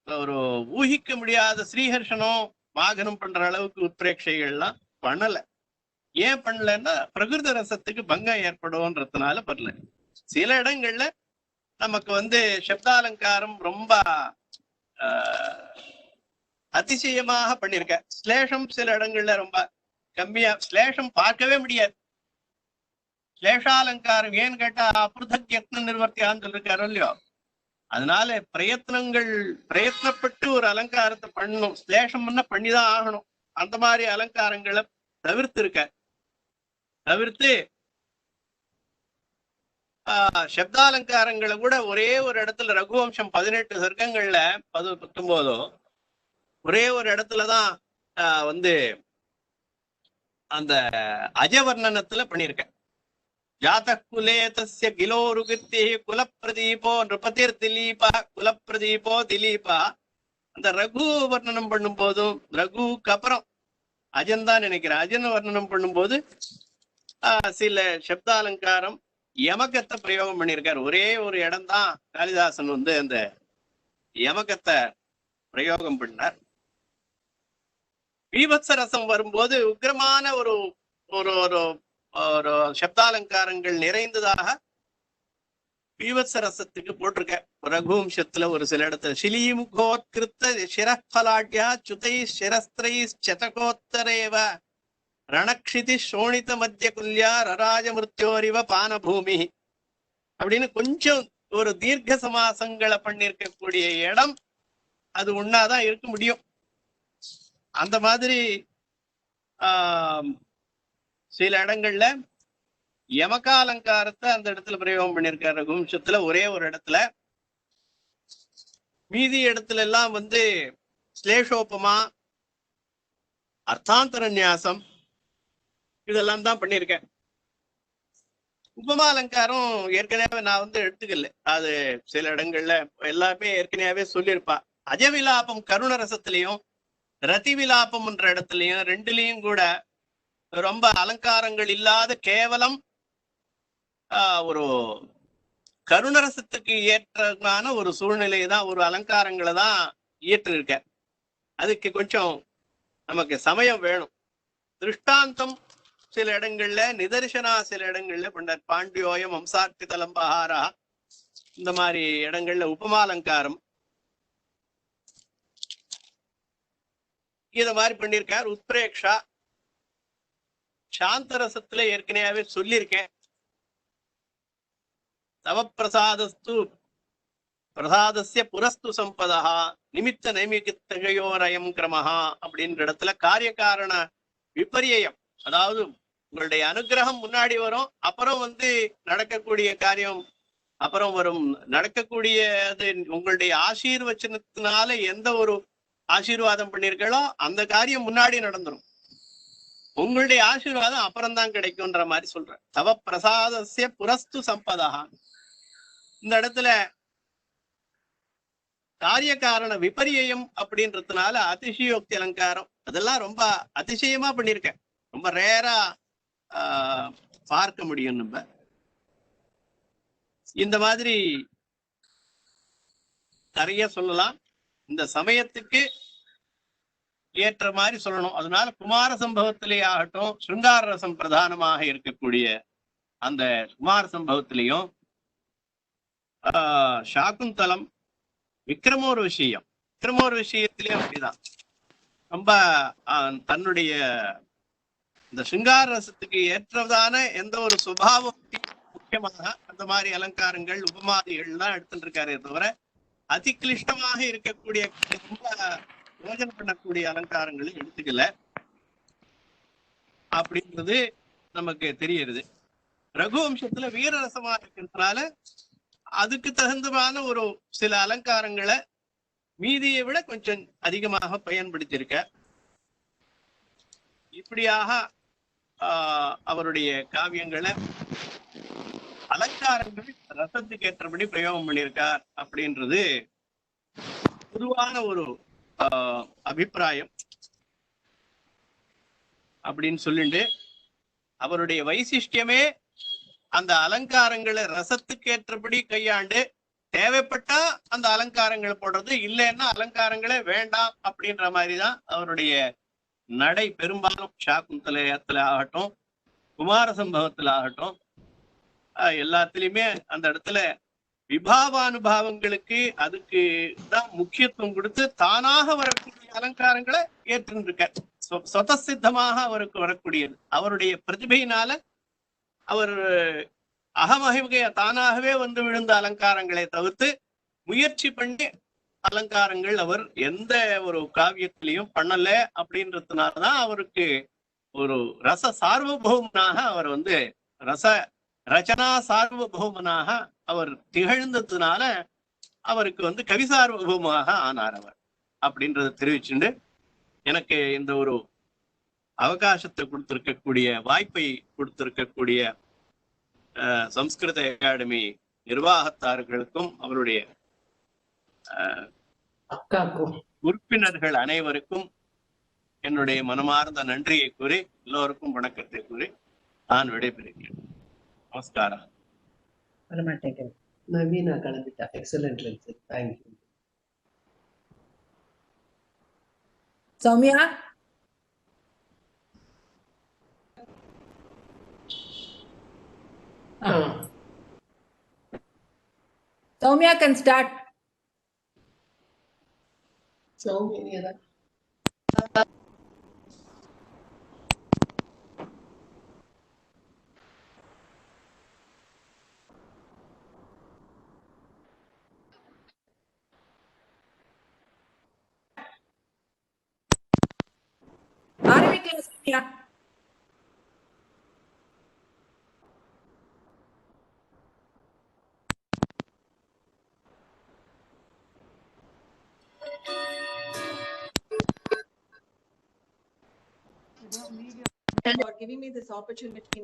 S3: ஒரு ஊகிக்க முடியாத ஸ்ரீஹர்ஷனும் வாகனம் பண்ற அளவுக்கு உத்பிரேக்ஷைகள்லாம் பண்ணல. ஏன் பண்ணலன்னா பிரகிருத ரசத்துக்கு பங்கம் ஏற்படும்ன்றதுனால பண்ணல. சில இடங்கள்ல நமக்கு சப்தாலங்காரம் ரொம்ப அதிசயமாக பண்ணிருக்க. ஸ்லேஷம் சில இடங்கள்ல ரொம்ப கம்மியா, ஸ்லேஷம் பார்க்கவே முடியாது. ஸ்லேஷாலங்காரம் ஏன்னு கேட்டா அப்ருதக் யத்ன நிர்வர்த்தியான்னு சொல்லிருக்காரு இல்லையோ, அதனால பிரயத்னப்பட்டு ஒரு அலங்காரத்தை பண்ணணும், ஸ்லேஷம்னா பண்ணிதான் ஆகணும். அந்த மாதிரி அலங்காரங்களை தவிர்த்து சப்தாலங்காரங்களை கூட ஒரே ஒரு இடத்துல ரகுவம்சம் 18 சர்க்கங்கள்ல 19 ஒரே ஒரு இடத்துலதான் அந்த அஜவர்ணனத்துல பண்ணியிருக்கேன். ஜாதகுலே தஸ்ய கிலோருகிர்த்தி குலப்பிரதீபோ நிருபதிர் திலீபா குலப்பிரதீபோ திலீபா. அந்த ரகு வர்ணனம் பண்ணும் போதும், ரகுக்கு அப்புறம் அஜன் தான் நினைக்கிறேன், அஜன் வர்ணனம் பண்ணும்போது சில சப்தாலங்காரம் யமகத்தை பிரயோகம் பண்ணியிருக்காரு. ஒரே ஒரு இடம் தான் காளிதாசன் அந்த யமகத்தை பிரயோகம் பண்ணார். பீபத்ச ரசம் வரும்போது உக்கிரமான ஒரு ஒரு ஒரு சப்தாலங்காரங்கள் நிறைந்ததாக பீவத்ச ரசத்துக்கு போட்டிருக்க. ரகுவம்சத்துல ஒரு சில இடத்துல சிலீமுகோத்கிருத்த சிரஃபலாட்யா சுதை சிரஸ்திரை சதகோத்தரேவ ரணக்ஷிதி சோணித மத்திய குல்யா ரராஜ மிருத்யோரிவ பானபூமி அப்படின்னு கொஞ்சம் ஒரு தீர்க்க சமாசங்களை பண்ணிருக்கக்கூடிய இடம் அது ஒன்னாதான் இருக்க முடியும். அந்த மாதிரி சில இடங்கள்ல யமகாலங்காரத்தை அந்த இடத்துல பிரயோகம் பண்ணியிருக்காரு ரகுவம்சத்துல ஒரே ஒரு இடத்துல. மீதி இடத்துல எல்லாம் வந்து ஸ்லேஷோபமா அர்த்தாந்தர நியாசம் இதெல்லாம் தான் பண்ணியிருக்கேன். உபமா அலங்காரம் ஏற்கனவே நான் வந்து எடுத்துக்கல, அது சில இடங்கள்ல எல்லாமே ஏற்கனவே சொல்லியிருப்பா. அஜவிலாபம் கருண ரசத்திலையும் ரதி விலாபம்ன்ற இடத்துலயும் ரெண்டுலயும் கூட ரொம்ப அலங்காரங்கள் இல்லாத கேவலம் ஒரு கருணரசத்துக்கு ஏற்றமான ஒரு சூழ்நிலையை தான், ஒரு அலங்காரங்களை தான் இயற்றிருக்க. அதுக்கு கொஞ்சம் நமக்கு சமயம் வேணும். திருஷ்டாந்தம் சில இடங்கள்ல, நிதர்சனா சில இடங்கள்ல பண்ணார். பாண்டியோயம் வம்சார்த்தி தலம்பஹாரா இந்த மாதிரி இடங்கள்ல உபமாலங்காரம் இத மாதிரி பண்ணியிருக்கார். உத்பிரேக்ஷா சாந்தரசத்துல ஏற்கனவே சொல்லியிருக்கேன். தவ பிரசாதஸ்து பிரசாதஸ்ய புரஸ்து சம்பதா நிமித்த நைமிகயோரயம் கிரமஹா அப்படின்ற இடத்துல காரிய காரண விபரியம், அதாவது உங்களுடைய அனுகிரகம் முன்னாடி வரும், அப்புறம் வந்து நடக்கக்கூடிய காரியம் அப்புறம் வரும். நடக்கக்கூடிய அது உங்களுடைய ஆசீர்வச்சனத்தினால எந்த ஒரு ஆசீர்வாதம் பண்ணிருக்கோ அந்த காரியம் முன்னாடி நடந்துரும். உங்களுடைய ஆசீர்வாதம் அப்புறம்தான் கிடைக்கும்ன்ற மாதிரி சொல்ற. தவ பிரசாதஸ்ய புரஸ்து சம்பதா இந்த இடத்துல காரிய காரண விபரியம் அப்படின்றதுனால அதிசயோக்தி அலங்காரம் அதெல்லாம் ரொம்ப அதிசயமா பண்ணிருக்க. ரொம்ப ரேரா பார்க்க முடியும். நம்ம இந்த மாதிரி நிறைய சொல்லலாம். இந்த சமயத்துக்கு ஏற்ற மாதிரி சொல்லணும். அதனால குமார சம்பவத்திலே ஆகட்டும், ஸ்ருங்கார ரசம் பிரதானமாக இருக்கக்கூடிய அந்த குமார சம்பவத்திலையும் சாகுந்தலம் விக்ரமோர் விஷயத்திலேயும் அப்படிதான் ரொம்ப தன்னுடைய இந்த சிங்கார ரசத்துக்கு ஏற்றதான எந்த ஒரு சுபாவம் முக்கியமாக அந்த மாதிரி அலங்காரங்கள் உபமாதிகள் தான் எடுத்துட்டு இருக்காரே தவிர அதிகிளிஷ்டமாக இருக்கக்கூடிய ரொம்ப யோஜனை பண்ணக்கூடிய அலங்காரங்களும் எடுத்துக்கல அப்படின்றது நமக்கு தெரியுது. ரகுவம்சத்துல வீரரசமா இருக்கிறதுனால அதுக்கு தகுந்தமான ஒரு சில அலங்காரங்களை மீதியை விட கொஞ்சம் அதிகமாக பயன்படுத்தியிருக்க. இப்படியாக அவருடைய காவியங்களை அலங்காரங்கள் ரசத்துக்கு ஏற்றபடி பிரயோகம் பண்ணியிருக்கார் அப்படின்றது பொதுவான ஒரு அபிப்பிராயம். அப்படின்னு சொல்லிட்டு அவருடைய வைசிஷ்டியமே அந்த அலங்காரங்களை ரசத்துக்கு ஏற்றபடி கையாண்டு தேவைப்பட்டா அந்த அலங்காரங்களை போடுறது, இல்லைன்னா அலங்காரங்களே வேண்டாம் அப்படின்ற மாதிரிதான் அவருடைய நடை. பெரும்பாலும் சாகுந்தலயத்துல ஆகட்டும், குமார சம்பவத்துல ஆகட்டும், எல்லாத்துலயுமே அந்த இடத்துல விபாவானுபாவங்களுக்கு அதுக்கு தான் முக்கியத்துவம் கொடுத்து தானாக வரக்கூடிய அலங்காரங்களை ஏற்றிருக்க. சொதசித்தமாக அவருக்கு வரக்கூடியது அவருடைய பிரதிபையினால அவர் அகமகிமைய தானாகவே வந்து விழுந்த அலங்காரங்களை தவிர்த்து முயற்சி பண்ணி அலங்காரங்கள் அவர் எந்த ஒரு காவியத்திலையும் பண்ணல. அப்படின்றதுனாலதான் அவருக்கு ஒரு ரச சார்வபௌமனாக அவர் வந்து ரச்சனா சார்வபௌமனாக அவர் திகழ்ந்ததுனால அவருக்கு வந்து கவி சார்வபௌமமாக ஆனார் அவர் அப்படின்றத தெரிவிச்சுண்டு எனக்கு இந்த ஒரு அவகாசத்தை கொடுத்திருக்கக்கூடிய வாய்ப்பை கொடுத்திருக்கக்கூடிய சம்ஸ்கிருத அகாடமி நிர்வாகத்தார்களுக்கும் அவருடைய உறுப்பினர்கள் அனைவருக்கும் என்னுடைய மனமார்ந்த நன்றியை கூறி எல்லோருக்கும் வணக்கத்தை கூறி நான் விடைபெறுகிறேன். நமஸ்காரம்.
S4: நவீனா கிளம்பிட்டா. Excellent lecture. Thank you.
S2: Soumya, Soumya can start.
S4: So many other.
S2: ஆரம்பிக்கலாம் Soumya.
S5: For giving me this opportunity.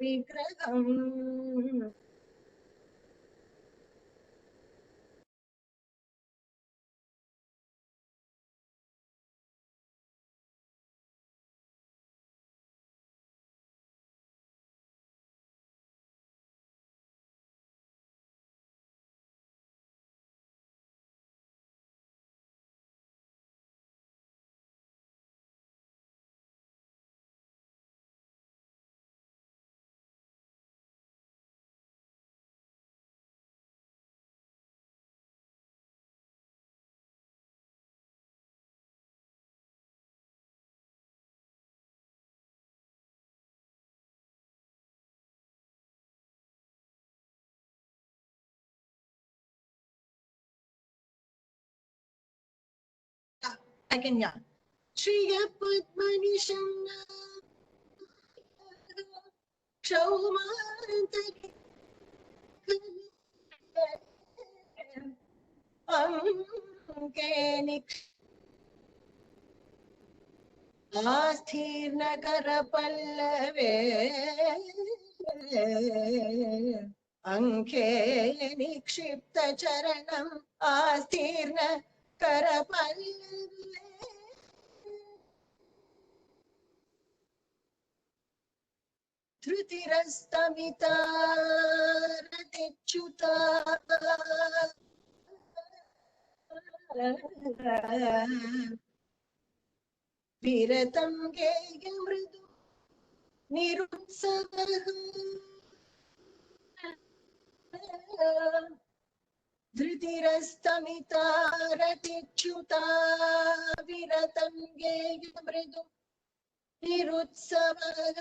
S5: விக்கிரகம் again, yeah. Shriya Padmanisham Shaumantak Ankenik Asthir Nagara Pallave Anke Nikshipta Charanam Asthirna Karapallave Dhrutirastamita Ratichuta Viratam Geya Mridu Nirutsavah Dhrutirastamita Ratichuta Viratam Geya Mridu Nirutsavah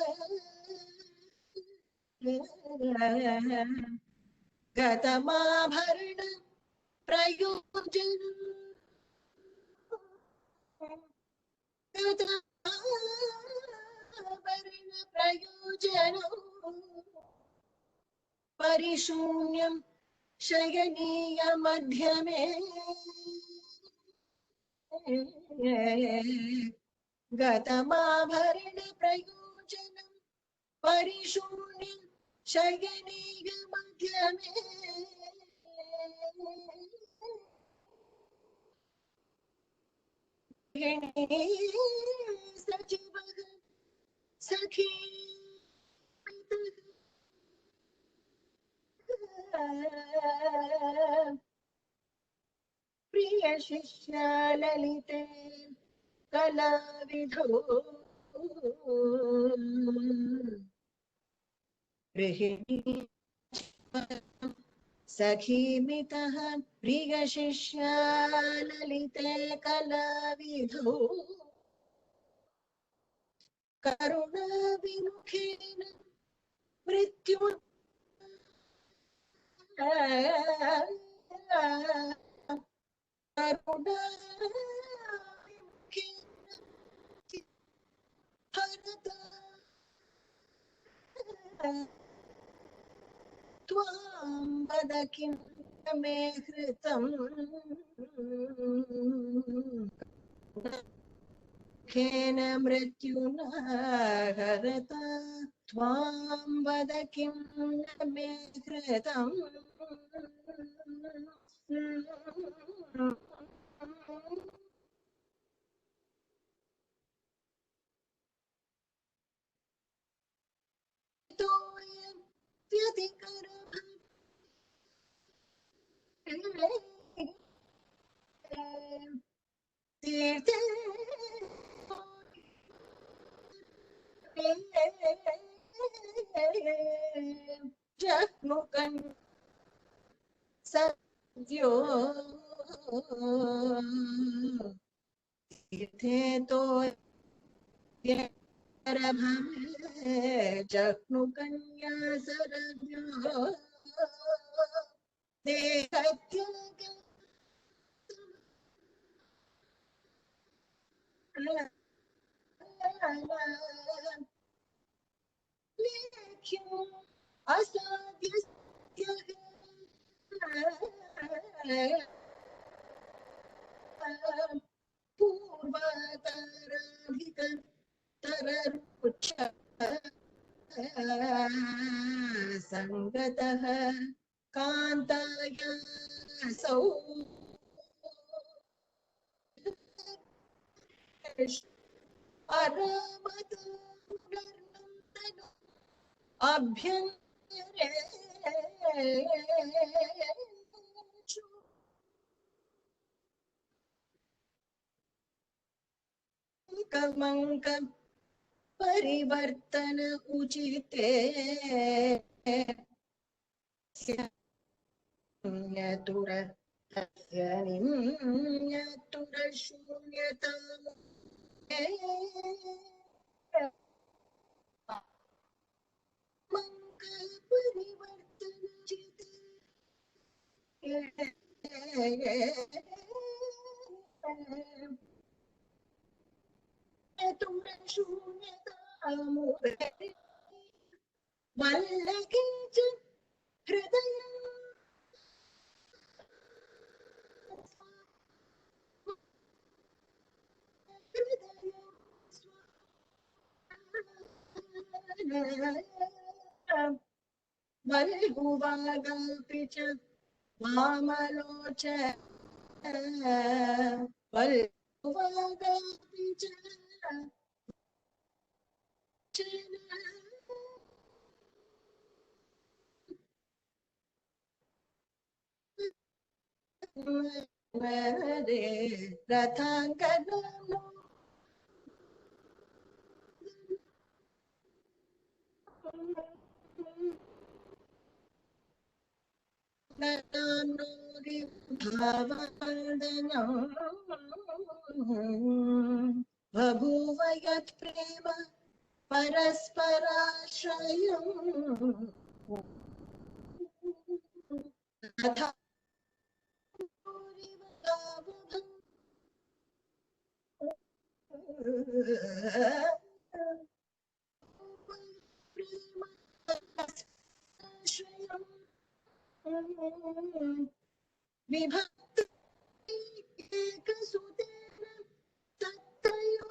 S5: Gatamabharana Prayojanam
S4: प्रयोजनम् परिशून्यं शयनीय मध्यमे गतमाभरण प्रयोजनं परिशून्यं शयनीय मध्यमे सचिवः सखी प्रिय शिष्य ललिते कलाविधो गृहिणी सखीमितः प्रिय शिष्य ललिते कलाविधो करुणाविमुखेन मृत्यु त्वां वद किं मे कृतम् खेन मृत्युना हरता त्वां वद किं मे कृतम् तोयं व्यतिकरम् तीर्थे जग्मुखं सद्यो तीर्थे तो जग्मुकन्या सरभ्यो देहत्याग लेख्यो असाध्यस्य पूर्वातराधिक तररुच्च संगतः कान्ताया सौ अरामतनु अभ्यन्तरे कमंकम परिवर्तन उचिते न्यतुर तस्य न्यतुर शून्यताम् मंक परिवर्तन उचिते न्यतुर शून्यताम् वल्लकिंच हृदयं वल्गुवागल्पि च वामलोच वल्गुवागल्पि च रथाङ्गनो बभूव यत् प्रेम परस्पराश्रयम् तथा विभक्त एकसुतेन तत्रयो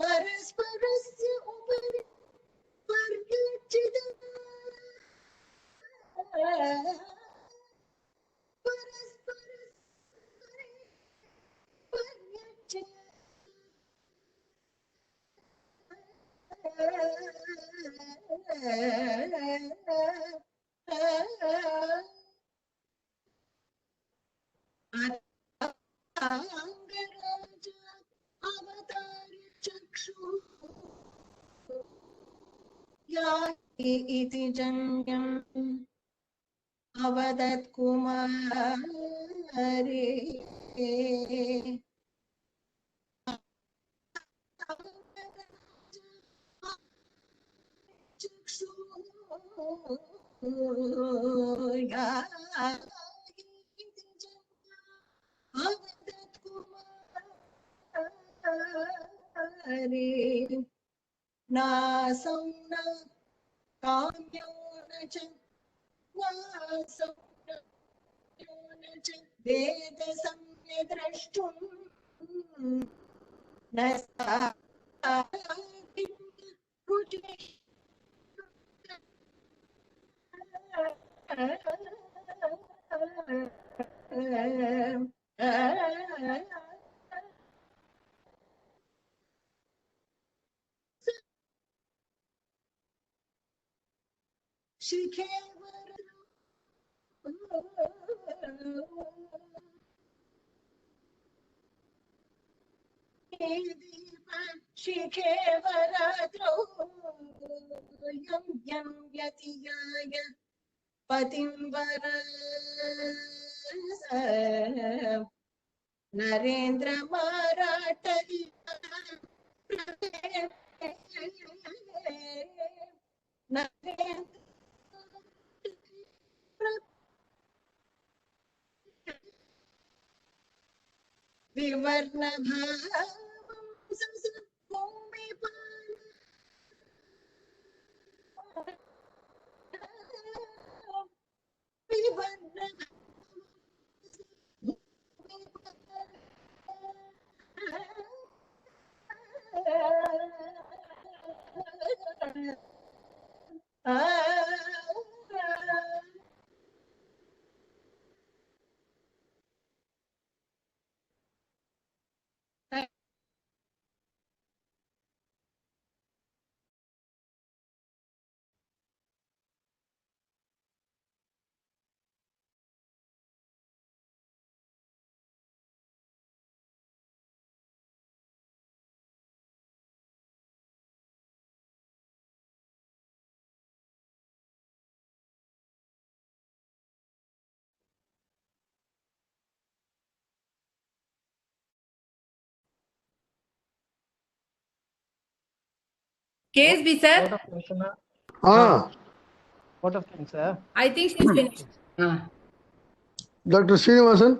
S4: परस्परस्य उपरि पर्यचित अंगराज अवतार चक्षु याति इति जन्यम् अवदत् कुमारी नासौ न काम्यो न च नासौ न च वेद सम्यद्रष्टुं न साधिं रुचिः शिखे वराद्रौ यं यं व्यतियाय पतिं वर नरेन्द्र माराटलि विवर्ण भावं Bhumipal विवर्ण
S2: KSB sir,
S1: Vote of thanks, Anna. Vote of thanks, sir.
S2: I think she's finished.
S6: Doctor Srinivasan.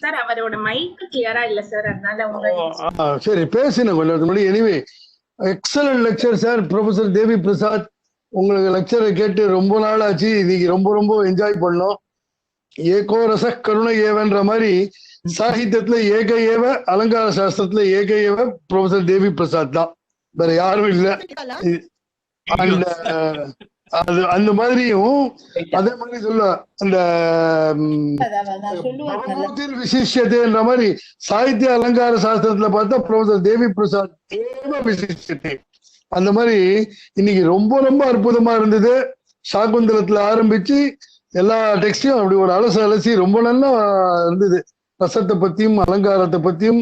S7: Sir அவரோட மைக் கிளியரா இல்ல சார், அதனால உங்க
S6: சரி பேசினேன் கொஞ்சம் முன்னாடி. Anyway excellent lecture sir. Professor Devi Prasad, உங்களுக்கு லெக்சரை கேட்டு ரொம்ப நாள் ஆச்சு. இன்னைக்கு ரொம்ப ரொம்ப என்ஜாய் பண்ணோம். ஏகோ ரச கருணை ஏவன்ற மாதிரி சாகித்யத்துல ஏக ஏவ, அலங்கார சாஸ்திரத்துல ஏக ஏவ ப்ரொஃபசர் தேவி பிரசாத் தான், வேற யாரும் இல்ல. அந்த அது அந்த மாதிரியும் அதே மாதிரி சொல்ல அந்த விசிஷ்யத்தைன்ற மாதிரி சாகித்ய அலங்கார சாஸ்திரத்துல பார்த்தா ப்ரொஃபசர் தேவி பிரசாத் விசிஷ்யத்தை. அந்த மாதிரி இன்னைக்கு ரொம்ப ரொம்ப அற்புதமா இருந்தது. சாகுந்தலத்துல ஆரம்பிச்சு எல்லா டெக்ஸ்டையும் அப்படி ஒரு அலசி ரொம்ப நல்லா இருந்தது. ரசத்தை பத்தியும் அலங்காரத்தை பத்தியும்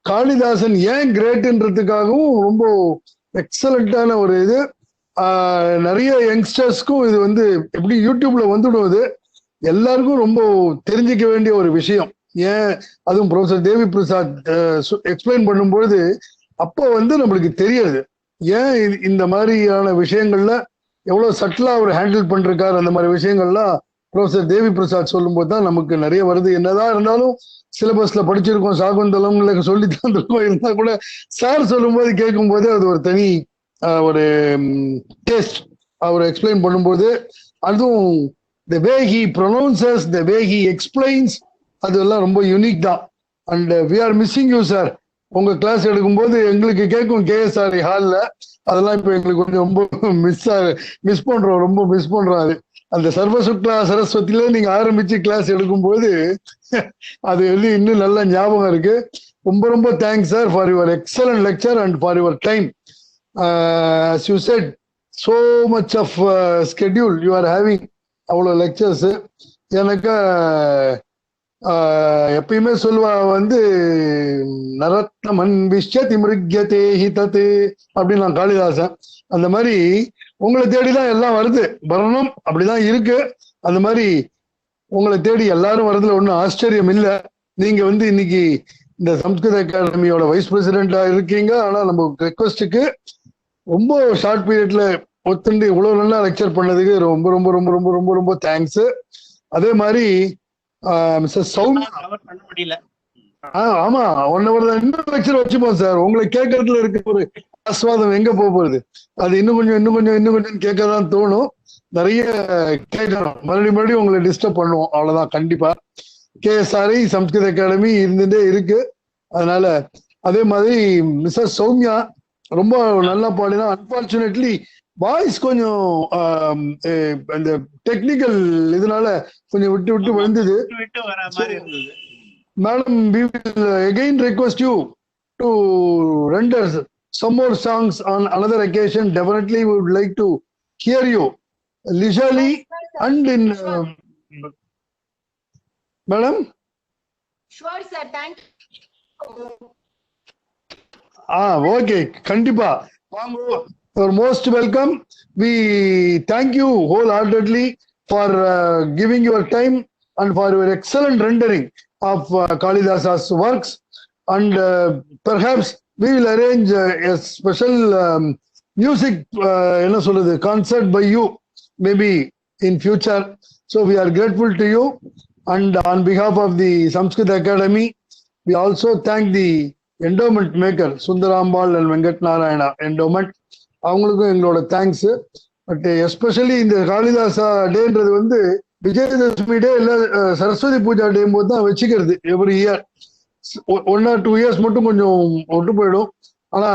S6: காளிதாசன் ஏன் கிரேட்ன்றதுக்காகவும் ரொம்ப எக்ஸலண்டான ஒரு இது. நிறைய யங்ஸ்டர்ஸ்க்கும் இது வந்து எப்படி யூடியூப்ல வந்துடுவது எல்லாருக்கும் ரொம்ப தெரிஞ்சிக்க வேண்டிய ஒரு விஷயம். ஏன் அதுவும் ப்ரொஃபசர் தேவி பிரசாத் எக்ஸ்பிளைன் பண்ணும்பொழுது அப்போ வந்து நம்மளுக்கு தெரியாது ஏன் இந்த மாதிரியான விஷயங்கள்ல எவ்வளவு சட்டிலா அவர் ஹேண்டில் பண்ணிருக்காரு. அந்த மாதிரி விஷயங்கள்லாம் ப்ரொஃபசர் தேவி பிரசாத் சொல்லும் போது தான் நமக்கு நிறைய வருது. என்னதான் இருந்தாலும் சிலபஸ்ல படிச்சிருக்கோம், சாகுந்தலம் இல்லை சொல்லி தந்திருக்கோம், இருந்தா கூட சார் சொல்லும் போது கேட்கும் போது அது ஒரு தனி ஒரு டேஸ்ட். அவர் எக்ஸ்பிளைன் பண்ணும்போது அதுவும் the way he pronounces, the way he explains, அதெல்லாம் ரொம்ப யூனிக் தான். And we are missing you sir. உங்க கிளாஸ் எடுக்கும்போது எங்களுக்கு கேட்கும் KSRI ஹால்ல, அதெல்லாம் இப்ப எங்களுக்கு கொஞ்சம் ரொம்ப மிஸ் பண்றோம், ரொம்ப மிஸ் பண்றோம். அது அந்த சர்வசுக்லா சரஸ்வதியில நீங்க ஆரம்பிச்சு கிளாஸ் எடுக்கும்போது அது வந்து இன்னும் நல்ல ஞாபகம் இருக்கு. ரொம்ப ரொம்ப thanks sir for your excellent lecture and for your time. as you said, so much of schedule you are having, அவ்வளோ லெக்சர்ஸ். எனக்கு எப்பயுமே சொல்லுவா வந்து நரத்னமன் விஷ்யதி மிருக்யதே ஹிதது அப்படின்னு நான் காளிதாசன். அந்த மாதிரி உங்களை தேடிதான் எல்லாம் வருது, வரணும் அப்படிதான் இருக்கு. அந்த மாதிரி உங்களை தேடி எல்லாரும் வரதுல ஒன்றும் ஆச்சரியம் இல்லை. நீங்க வந்து இன்னைக்கு இந்த சம்ஸ்கிருத அகாடமியோட வைஸ் பிரசிடென்டா இருக்கீங்க. ஆனா நம்ம ரெக்வஸ்டுக்கு ரொம்ப ஷார்ட் பீரியட்ல ஒத்துண்டு இவ்வளவு நல்லா லெக்சர் பண்ணதுக்கு ரொம்ப ரொம்ப ரொம்ப ரொம்ப ரொம்ப ரொம்ப தேங்க்ஸ். அதே மாதிரி மிஸ்டர் சௌமியா, ஆமா 1 hour தான் இன்னும் லெக்சர் வச்சுப்போம் சார். உங்களை கேட்கறதுல இருக்க ஒரு ஆஸ்வாதம் எங்க போகுது, அது இன்னும் கொஞ்சம் கேட்கதான் தோணும். நிறைய கேட்கணும், மறுபடியும் உங்களை டிஸ்டர்ப் பண்ணுவோம், அவ்வளவுதான். கண்டிப்பா KSRI சம்ஸ்கிருத அகாடமி இருந்துட்டே இருக்கு. அதனால அதே மாதிரி மிஸ்ஸஸ் சௌமியா ரொம்ப நல்லா பாடினா. அன்பார்ச்சுனேட்லி வாய்ஸ் கொஞ்சம் அந்த டெக்னிக்கல் இதனால கொஞ்சம் விட்டு விட்டு வந்தது. Madam, we will again request you to render some more songs on another occasion. Definitely we would like to hear you leisurely and in madam.
S4: Sure sir, thank you.
S6: Okay, kandipa vaango. You're most welcome. We thank you wholeheartedly for giving your time and for your excellent rendering of Kalidasa's works. And perhaps we will arrange a special music concert by you maybe in future. So we are grateful to you. And on behalf of the Sanskrit Academy, we also thank the endowment maker, Sundarambal and Venkat Narayana endowment. அவங்களுக்கும் எங்களோட தேங்க்ஸ். பட் எஸ்பெஷலி இந்த காளிதாசா டேன்றது வந்து விஜயதசமி டே இல்ல சரஸ்வதி பூஜா டே போது தான் வச்சுக்கிறது எவ்ரி இயர். 1 or 2 years மட்டும் கொஞ்சம் ஒட்டு போயிடும். ஆனா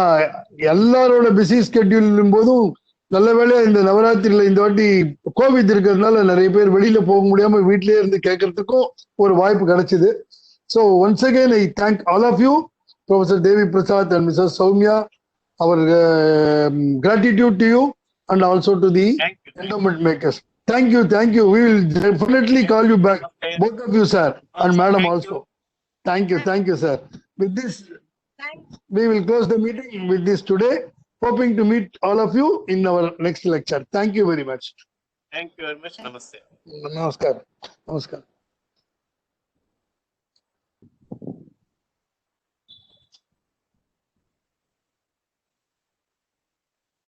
S6: எல்லாரோட பிஸி ஸ்கெட்யூல் போதும் நல்ல வேலையா இந்த நவராத்திரியில இந்த வாட்டி கோவிட் இருக்கிறதுனால நிறைய பேர் வெளியில போக முடியாம வீட்லயே இருந்து கேட்கறதுக்கும் ஒரு வாய்ப்பு கிடைச்சது. So once again I thank all of you, professor Devi Prasad and Mrs Soumya. Our gratitude to you and also to the endowment makers. Thank you. We will definitely call you back, both of you, sir, and madam also. Thank you, sir. With this, we will close the meeting with this today, hoping to meet all of you in our next lecture. Thank you very much.
S3: Thank you very much. Namaste.
S6: Namaskar.